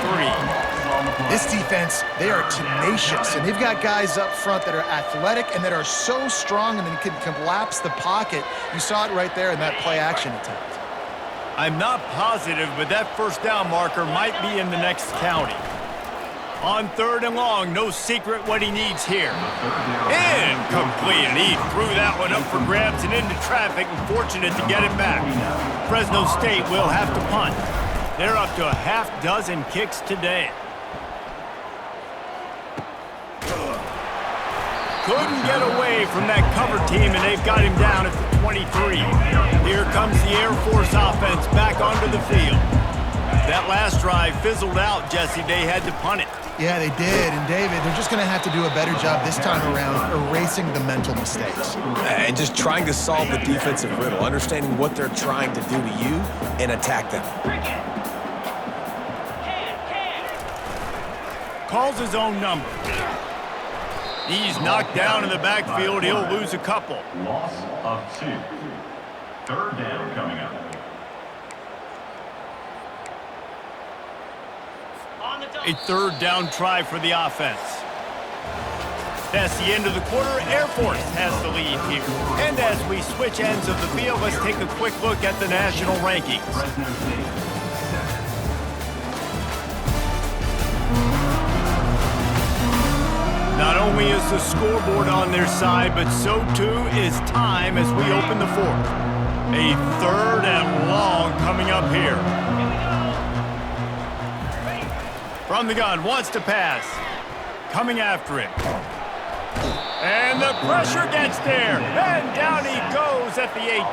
This defense, they are tenacious, and they've got guys up front that are athletic and that are so strong and then can collapse the pocket. You saw it right there in that play-action attempt. I'm not positive, but that 1st down marker might be in the next county. On 3rd and long, no secret what he needs here. Incomplete, and he threw that one up for grabs and into traffic, and fortunate to get it back. Fresno State will have to punt. They're up to a half-dozen kicks today. Couldn't get away from that cover team, and they've got him down at the 23. Here comes the Air Force offense back onto the field. That last drive fizzled out, Jesse. They had to punt it. Yeah, they did. And, David, they're just going to have to do a better job this time around erasing the mental mistakes. And just trying to solve the defensive riddle, understanding what they're trying to do to you and attack them. Calls his own number. He's knocked down in the backfield. He'll lose a couple. Loss of 2. 3rd down coming up. A 3rd down try for the offense. That's the end of the quarter. Air Force has the lead here. And as we switch ends of the field, let's take a quick look at the national rankings. Not only is the scoreboard on their side, but so too is time as we open the 4th. A 3rd and long coming up here. From the gun, wants to pass. Coming after it. And the pressure gets there. And down he goes at the 18.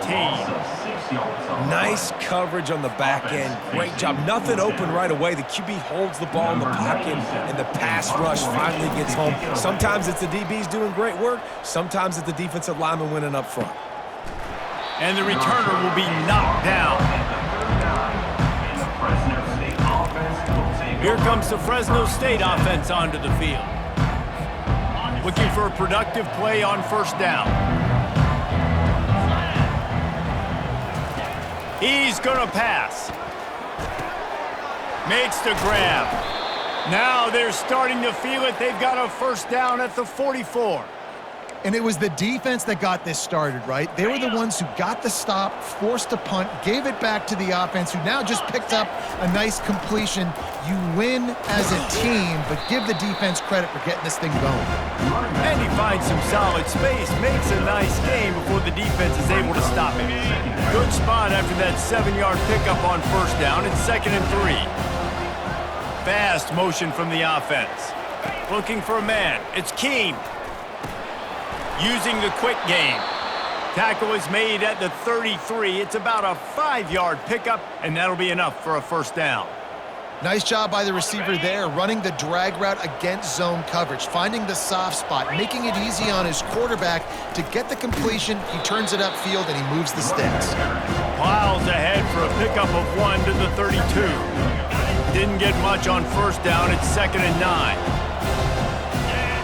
Nice coverage on the back end. Great job. Nothing open right away. The QB holds the ball in the pocket, and the pass rush finally gets home. Sometimes it's the DBs doing great work. Sometimes it's the defensive lineman winning up front. And the returner will be knocked down. Here comes the Fresno State offense onto the field. Looking for a productive play on 1st down. He's gonna pass. Makes the grab. Now they're starting to feel it. They've got a 1st down at the 44. And it was the defense that got this started, right? They were the ones who got the stop, forced a punt, gave it back to the offense, who now just picked up a nice completion. You win as a team, but give the defense credit for getting this thing going. And he finds some solid space, makes a nice game before the defense is able to stop him. Good spot after that 7-yard pickup on 1st down. It's 2nd and 3. Fast motion from the offense. Looking for a man. It's Keene. Using the quick game. Tackle is made at the 33. It's about a 5-yard pickup, and that'll be enough for a first down. Nice job by the receiver there, running the drag route against zone coverage, finding the soft spot, making it easy on his quarterback to get the completion. He turns it upfield, and he moves the sticks. Miles ahead for a pickup of 1 to the 32. Didn't get much on first down. It's 2nd and 9.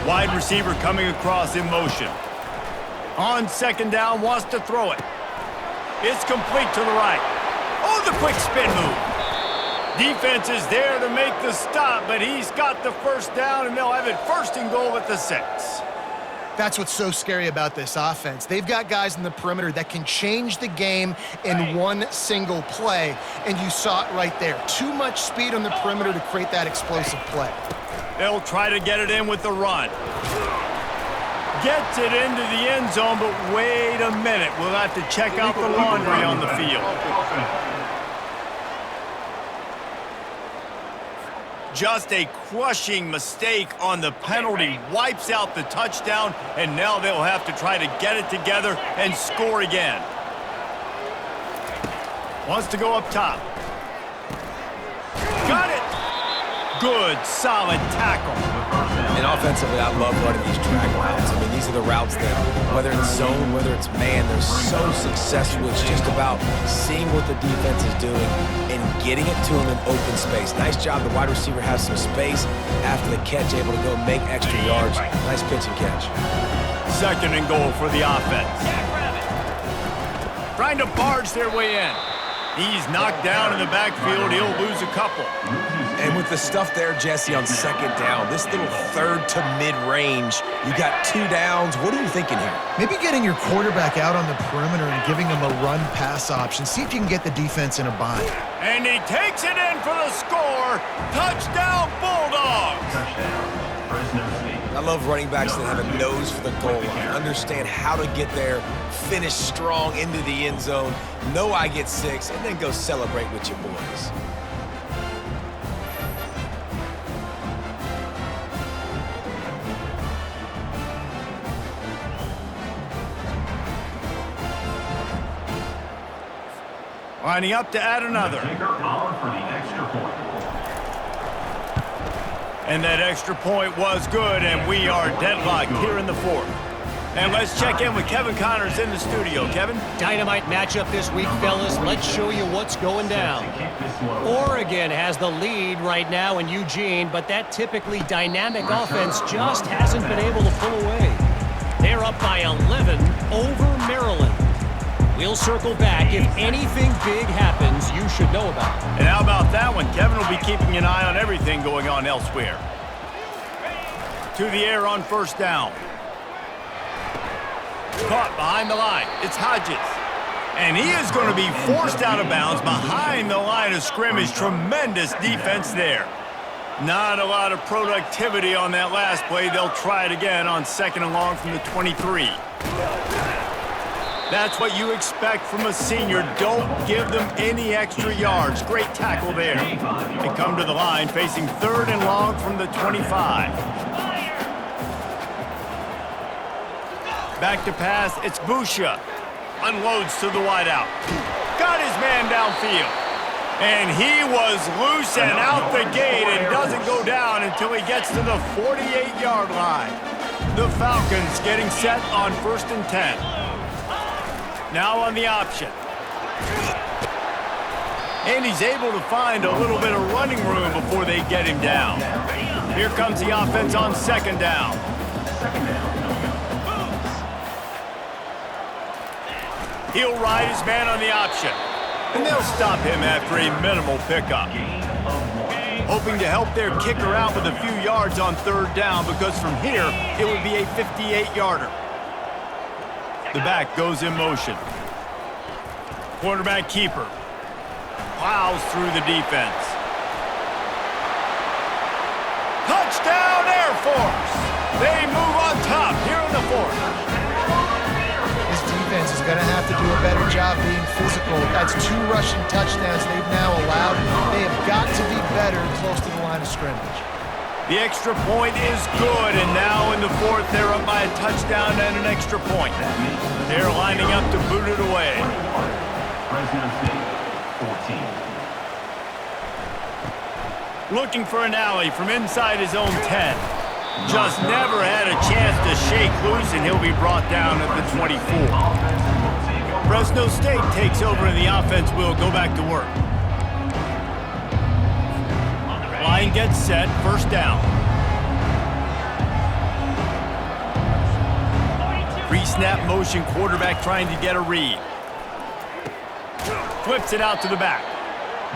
Wide receiver coming across in motion. On 2nd down, wants to throw it. It's complete to the right. Oh, the quick spin move. Defense is there to make the stop, but he's got the first down, and they'll have it 1st and goal at the 6. That's what's so scary about this offense. They've got guys in the perimeter that can change the game in one single play, and you saw it right there. Too much speed on the perimeter to create that explosive play. They'll try to get it in with the run. Gets it into the end zone, but wait a minute. We'll have to check out the laundry on the field. Just a crushing mistake on the penalty. Wipes out the touchdown, and now they'll have to try to get it together and score again. Wants to go up top. Got it! Good, solid tackle. And offensively, I love running these drag routes. I mean, these are the routes that, whether it's zone, whether it's man, they're so successful. It's just about seeing what the defense is doing and getting it to them in open space. Nice job. The wide receiver has some space after the catch, able to go make extra yards. Nice pitch and catch. 2nd and goal for the offense. Trying to barge their way in. He's knocked down in the backfield. He'll lose a couple. And with the stuff there, Jesse, on 2nd down, this little 3rd to mid-range, you got 2 downs. What are you thinking here? Maybe getting your quarterback out on the perimeter and giving him a run-pass option. See if you can get the defense in a bind. And he takes it in for the score. Touchdown, Bulldogs! Touchdown, Fresno State. I love running backs that have a nose for the goal line, understand how to get there, finish strong into the end zone, know I get 6, and then go celebrate with your boys. Lining up to add another. Kicker on for the extra point. And that extra point was good, and we are deadlocked here in the 4th. And let's check in with Kevin Connors in the studio. Kevin? Dynamite matchup this week, fellas. Let's show you what's going down. Oregon has the lead right now in Eugene, but that typically dynamic offense just hasn't been able to pull away. They're up by 11 over Maryland. We'll circle back. If anything big happens, you should know about it. And how about that one? Kevin will be keeping an eye on everything going on elsewhere. To the air on 1st down. Caught behind the line. It's Hodges. And he is going to be forced out of bounds behind the line of scrimmage. Tremendous defense there. Not a lot of productivity on that last play. They'll try it again on 2nd and long from the 23. That's what you expect from a senior. Don't give them any extra yards. Great tackle there. They come to the line facing 3rd and long from the 25. Back to pass, it's Busha. Unloads to the wideout. Got his man downfield. And he was loose and out the gate and doesn't go down until he gets to the 48-yard line. The Falcons getting set on 1st and 10. Now on the option. And he's able to find a little bit of running room before they get him down. Here comes the offense on 2nd down. He'll ride his man on the option. And they'll stop him after a minimal pickup. Hoping to help their kicker out with a few yards on 3rd down, because from here, it would be a 58-yarder. The back goes in motion. Quarterback keeper plows through the defense. Touchdown, Air Force! They move on top here in the 4th. This defense is going to have to do a better job being physical. That's 2 rushing touchdowns they've now allowed. They have got to be better close to the line of scrimmage. The extra point is good, and now in the fourth, they're up by a touchdown and an extra point. They're lining up to boot it away. Fresno State, 14. Looking for an alley from inside his own 10. Just never had a chance to shake loose, and he'll be brought down at the 24. Fresno State takes over, and the offense will go back to work. Line gets set, first down. Pre-snap motion, quarterback trying to get a read. Flips it out to the back.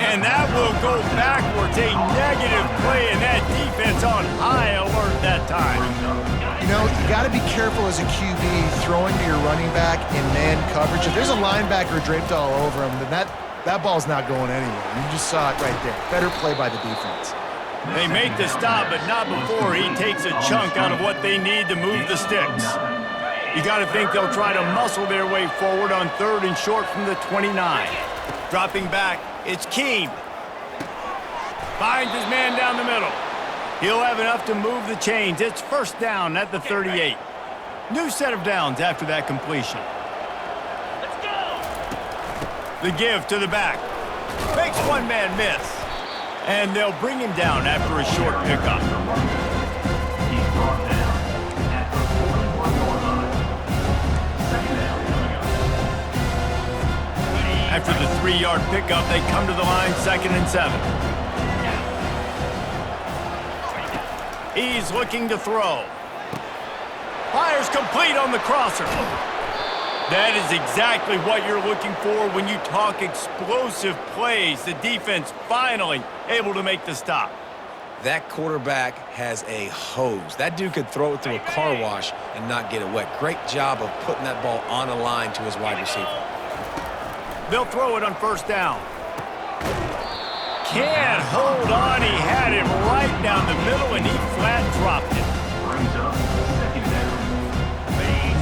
And that will go backwards. A negative play, and that defense on high alert that time. You know, you got to be careful as a QB throwing to your running back in man coverage. If there's a linebacker draped all over him, then that ball's not going anywhere. You just saw it right there. Better play by the defense. They make the stop, but not before he takes a chunk out of what they need to move the sticks. You got to think they'll try to muscle their way forward on 3rd and short from the 29. Dropping back, it's Keene. Finds his man down the middle. He'll have enough to move the chains. It's first down at the 38. New set of downs after that completion. Let's go! The give to the back. Makes one man miss. And they'll bring him down after a short pickup. He's brought down at the 41-yard line. Second down coming up. After the 3-yard pickup, they come to the line, 2nd and 7. He's looking to throw. Fires complete on the crosser. That is exactly what you're looking for when you talk explosive plays. The defense finally able to make the stop. That quarterback has a hose. That dude could throw it through a car wash and not get it wet. Great job of putting that ball on a line to his wide receiver. They'll throw it on first down. Can't hold on. He had him right down the middle, and he flat dropped it. Brings up second down.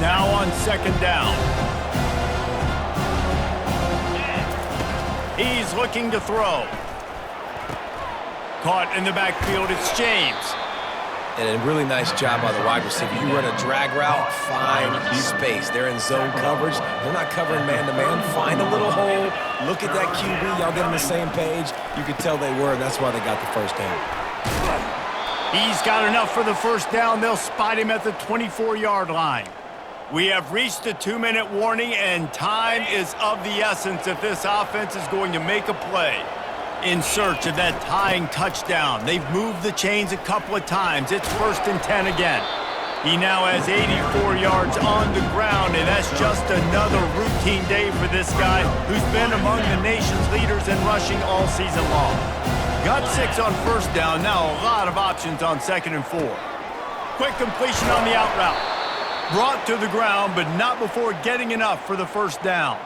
Now on 2nd down. He's looking to throw. Caught in the backfield, it's James. And a really nice job by the wide receiver. You run a drag route, find space. They're in zone coverage. They're not covering man-to-man. Find a little hole. Look at that QB. Y'all get on the same page. You could tell they were, and that's why they got the first down. He's got enough for the first down. They'll spot him at the 24-yard line. We have reached the 2-minute warning, and time is of the essence if this offense is going to make a play. In search of that tying touchdown. They've moved the chains a couple of times. It's 1st and 10 again. He now has 84 yards on the ground, and that's just another routine day for this guy who's been among the nation's leaders in rushing all season long. Got 6 on first down, now a lot of options on 2nd and 4. Quick completion on the out route. Brought to the ground, but not before getting enough for the first down.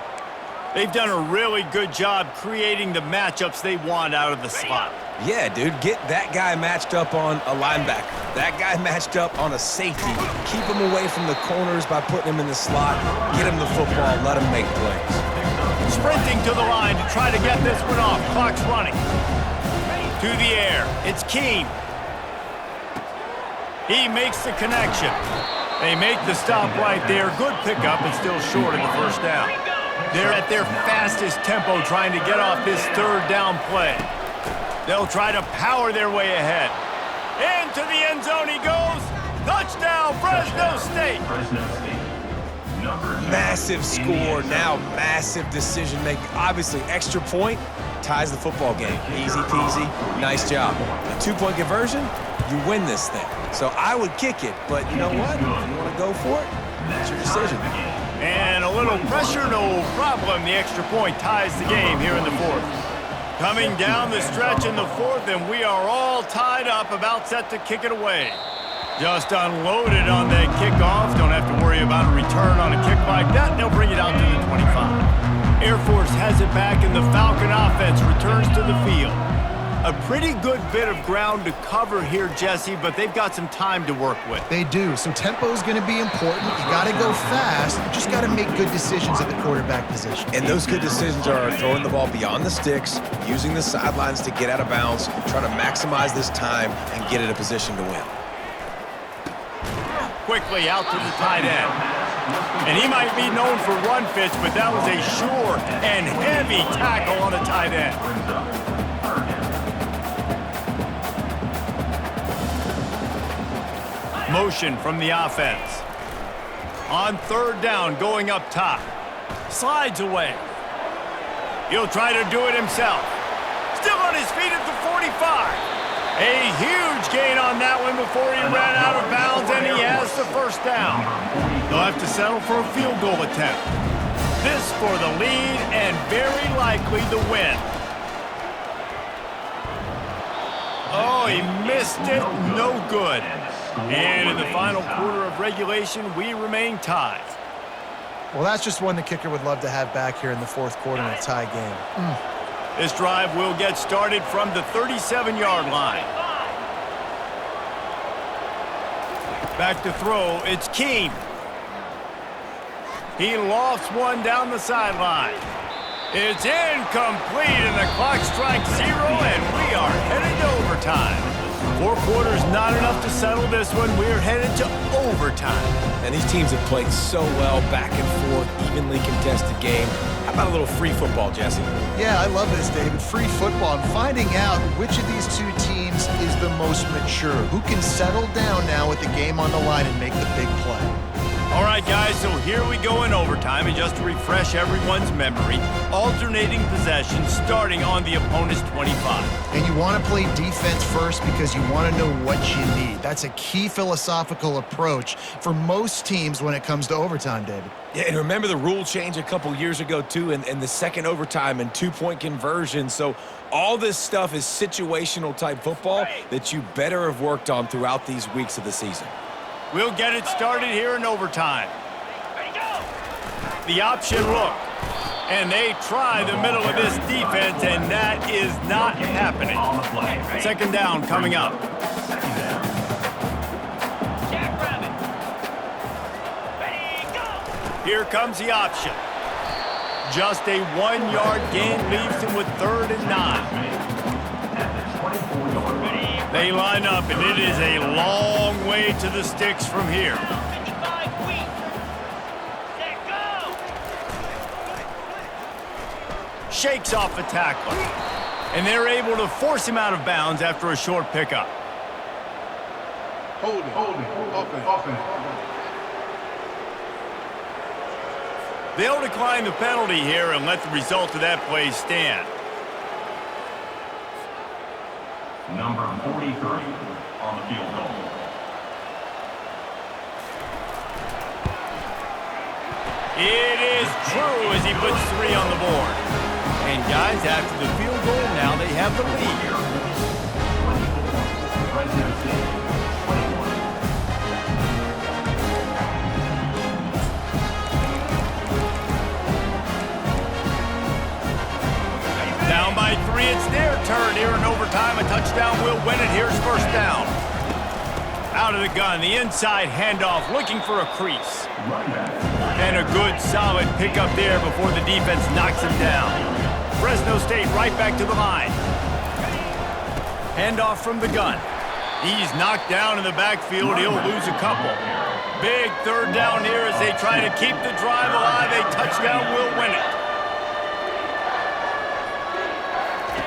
They've done a really good job creating the matchups they want out of the slot. Yeah, dude, get that guy matched up on a linebacker. That guy matched up on a safety. Keep him away from the corners by putting him in the slot. Get him the football, let him make plays. Sprinting to the line to try to get this one off. Clock's running. To the air, it's Keene. He makes the connection. They make the stop right there. Good pickup, but still short of the first down. They're at their fastest tempo trying to get off this 3rd down play. They'll try to power their way ahead. Into the end zone he goes. Touchdown, Fresno State. Fresno State. Massive score, now massive decision making. Obviously, extra point ties the football game. Easy peasy, nice job. A 2-point conversion, you win this thing. So I would kick it, but you know what? If you want to go for it, it's your decision. And a little pressure, no problem. The extra point ties the game here in the 4th. Coming down the stretch in the 4th, and we are all tied up, about set to kick it away. Just unloaded on that kickoff. Don't have to worry about a return on a kick like that. They'll bring it out to the 25. Air Force has it back, and the Falcon offense returns to the field. A pretty good bit of ground to cover here, Jesse, but they've got some time to work with. They do. So tempo is going to be important. You got to go fast. You just got to make good decisions at the quarterback position. And those good decisions are throwing the ball beyond the sticks, using the sidelines to get out of bounds, trying to maximize this time and get in a position to win. Quickly out to the tight end. And he might be known for run fits, but that was a sure and heavy tackle on a tight end. Motion from the offense. On third down, going up top. Slides away. He'll try to do it himself. Still on his feet at the 45. A huge gain on that one before he ran out of bounds, and he has the first down. They'll have to settle for a field goal attempt. This for the lead and very likely the win. Oh, he missed it. No good. And in the final quarter of regulation, we remain tied. Well, that's just one the kicker would love to have back here in the fourth quarter in a tie game. This drive will get started from the 37-yard line. Back to throw, it's Keene. He lofts one down the sideline. It's incomplete, and the clock strikes 0, and we are headed to overtime. 4 quarters not enough to settle this one. We're headed to overtime. And these teams have played so well, back and forth, evenly contested game. How about a little free football, Jesse? Yeah, I love this, David. Free football. And finding out which of these two teams is the most mature. Who can settle down now with the game on the line and make the big play. All right, guys, so here we go in overtime, and just to refresh everyone's memory, alternating possessions starting on the opponent's 25. And you want to play defense first because you want to know what you need. That's a key philosophical approach for most teams when it comes to overtime, David. Yeah, and remember the rule change a couple years ago, too, and the second overtime and 2-point conversion. So all this stuff is situational type football that you better have worked on throughout these weeks of the season. We'll get it started here in overtime. The option look. And they try the middle of this defense, and that is not happening. Second down coming up. Here comes the option. Just a 1-yard gain leaves him with 3rd and 9. They line up, and it is a long way to the sticks from here. Shakes off the tackler. And they're able to force him out of bounds after a short pickup. Holding, offense. They'll decline the penalty here and let the result of that play stand. Number 43 on the field goal. It is true as he puts 3 on the board. And guys, after the field goal, now they have the lead. Down by 3, it's their turn here in overtime. A touchdown will win it. Here's first down. Out of the gun, the inside handoff, looking for a crease. And a good, solid pickup there before the defense knocks him down. Fresno State right back to the line. Handoff from the gun. He's knocked down in the backfield. He'll lose a couple. Big 3rd down here as they try to keep the drive alive. A touchdown will win it.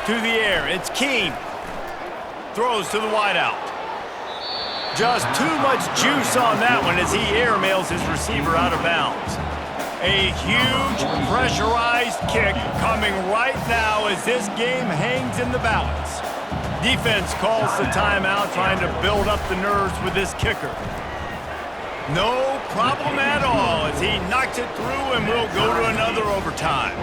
To the air, it's Keene. Throws to the wideout. Just too much juice on that one as he airmails his receiver out of bounds. A huge pressurized kick coming right now as this game hangs in the balance. Defense calls the timeout, trying to build up the nerves with this kicker. No problem at all as he knocks it through, and we'll go to another overtime.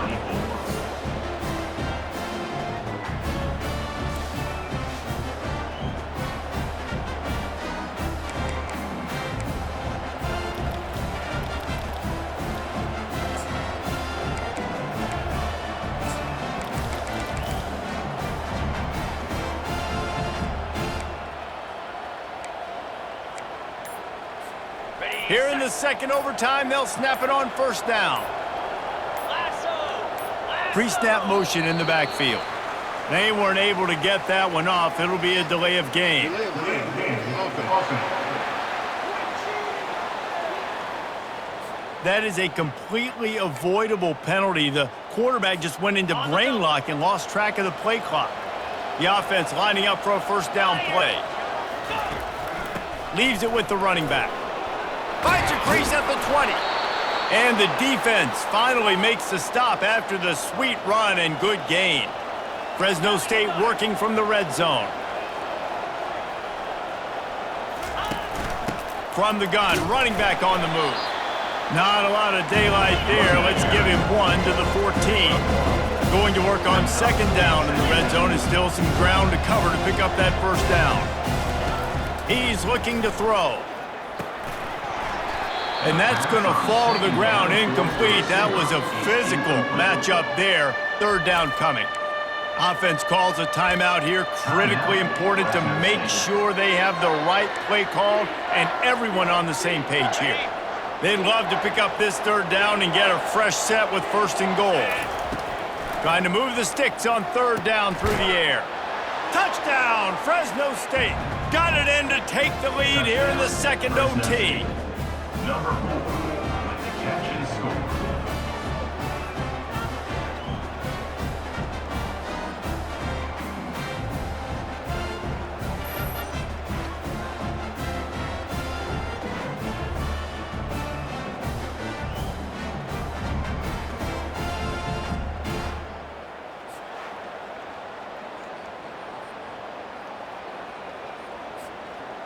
Here in the second overtime, they'll snap it on first down. Pre-snap motion in the backfield. They weren't able to get that one off. It'll be a delay of game. That is a completely avoidable penalty. The quarterback just went into brain lock and lost track of the play clock. The offense lining up for a first down play. Leaves it with the running back. Finds a crease at the 20. And the defense finally makes the stop after the sweet run and good gain. Fresno State working from the red zone. From the gun, running back on the move. Not a lot of daylight there. Let's give him one to the 14. Going to work on second down in the red zone. Is still some ground to cover to pick up that first down. He's looking to throw. And that's going to fall to the ground, incomplete. That was a physical matchup there. Third down coming. Offense calls a timeout here. Critically important to make sure they have the right play call and everyone on the same page here. They'd love to pick up this third down and get a fresh set with first and goal. Trying to move the sticks on third down through the air. Touchdown, Fresno State. Got it in to take the lead here in the second OT. Number 4 with the catch and score.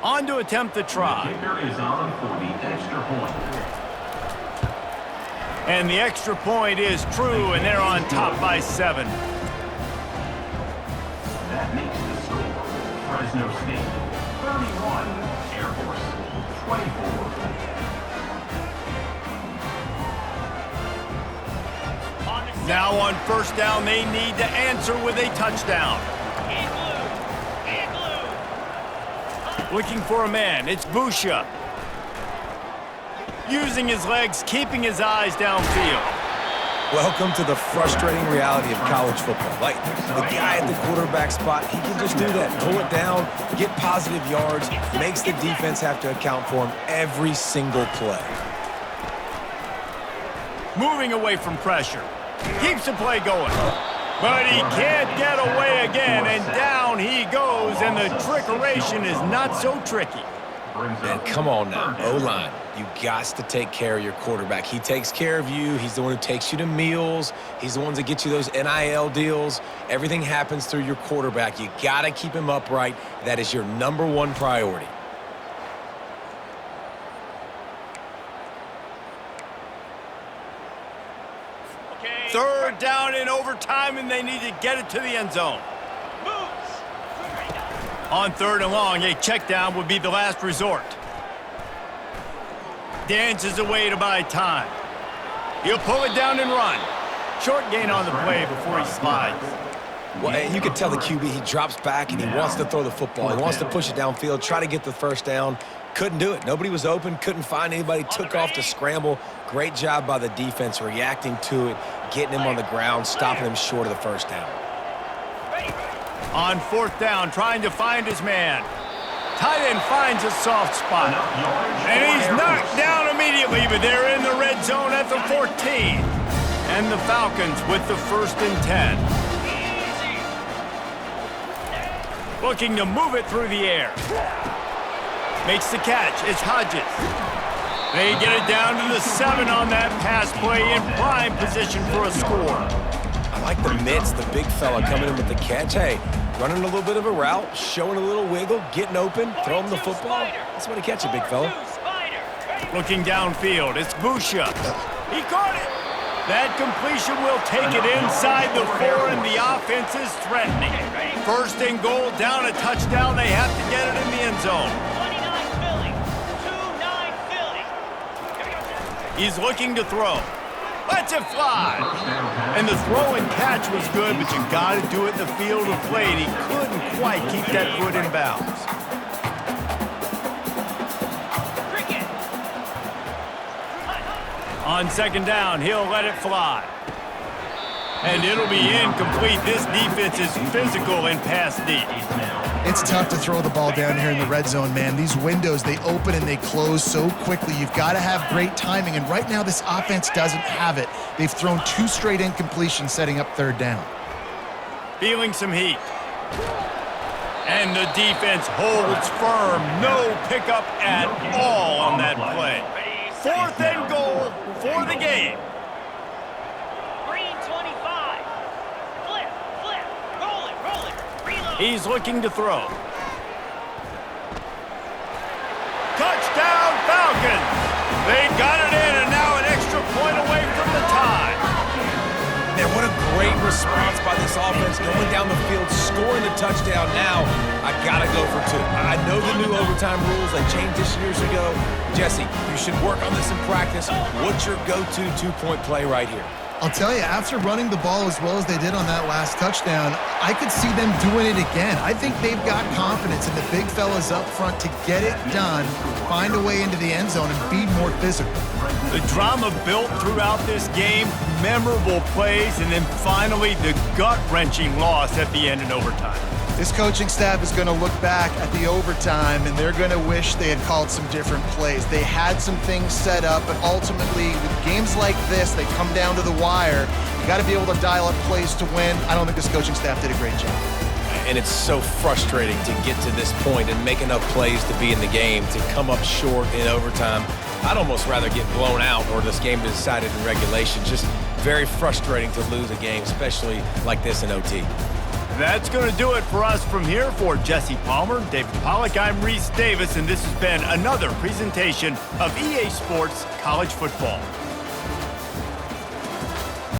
On to attempt the try. The kicker is on for the extra point. And the extra point is true, and they're on top by 7. That makes the score. Fresno State 31, Air Force 24. Now on first down, they need to answer with a touchdown. Looking for a man, it's Busha. Using his legs, keeping his eyes downfield. Welcome to the frustrating reality of college football. Like, the guy at the quarterback spot, he can just do that. Pull it down, get positive yards, makes the defense have to account for him every single play. Moving away from pressure. Keeps the play going. But he can't get away again, and down he goes, and the trickeration is not so tricky. Man, come on now, O-line. You got to take care of your quarterback. He takes care of you. He's the one who takes you to meals. He's the one that gets you those NIL deals. Everything happens through your quarterback. You got to keep him upright. That is your #1 priority. Third down in overtime, and they need to get it to the end zone. On third and long, a check down would be the last resort. Dances away to buy time. He'll pull it down and run. Short gain on the play before he slides. Well, you can tell the QB, he drops back and he wants to throw the football. He wants to push it downfield, try to get the first down. Couldn't do it. Nobody was open, couldn't find anybody, took off to scramble. Great job by the defense reacting to it, getting him on the ground, stopping him short of the first down. On fourth down, trying to find his man. Tight end finds a soft spot. And he's knocked down immediately, but they're in the red zone at the 14. And the Falcons with the 1st and 10. Looking to move it through the air. Makes the catch. It's Hodges. They get it down to the 7 on that pass play in prime position for a score. I like the mitts, the big fella coming in with the catch. Hey, running a little bit of a route, showing a little wiggle, getting open, throwing the football. That's the way to catch it, big fella. Looking downfield, it's Busha. He caught it. That completion will take it inside the 4, and the offense is threatening. First and goal, down a touchdown. They have to get it in the end zone. He's looking to throw. Lets it fly. And the throw and catch was good, but you got to do it in the field of play, and he couldn't quite keep that foot in bounds. On second down, he'll let it fly. And it'll be incomplete. This defense is physical in pass deep. It's tough to throw the ball down here in the red zone, man. These windows, they open and they close so quickly. You've got to have great timing, and right now this offense doesn't have it. They've thrown 2 straight incompletions setting up third down. Feeling some heat. And the defense holds firm. No pickup at all on that play. 4th and goal for the game. Green 25. Flip, roll it, reload. He's looking to throw. Touchdown Falcons! They got it in, and now an extra point away from the tie. Man, what a great response by this offense, going down the field, scoring the touchdown. Now, I gotta go for 2. I know the new overtime rules, they changed this years ago. Jesse, you should work on this in practice. What's your go-to 2-point play right here? I'll tell you, after running the ball as well as they did on that last touchdown, I could see them doing it again. I think they've got confidence in the big fellas up front to get it done, find a way into the end zone, and be more physical. The drama built throughout this game, memorable plays, and then finally the gut-wrenching loss at the end in overtime. This coaching staff is going to look back at the overtime, and they're going to wish they had called some different plays. They had some things set up, but ultimately, with games like this, they come down to the wire. You got to be able to dial up plays to win. I don't think this coaching staff did a great job. And it's so frustrating to get to this point and make enough plays to be in the game, to come up short in overtime. I'd almost rather get blown out or this game decided in regulation. Just very frustrating to lose a game, especially like this in OT. That's going to do it for us from here. For Jesse Palmer, David Pollack, I'm Reese Davis, and this has been another presentation of EA Sports College Football.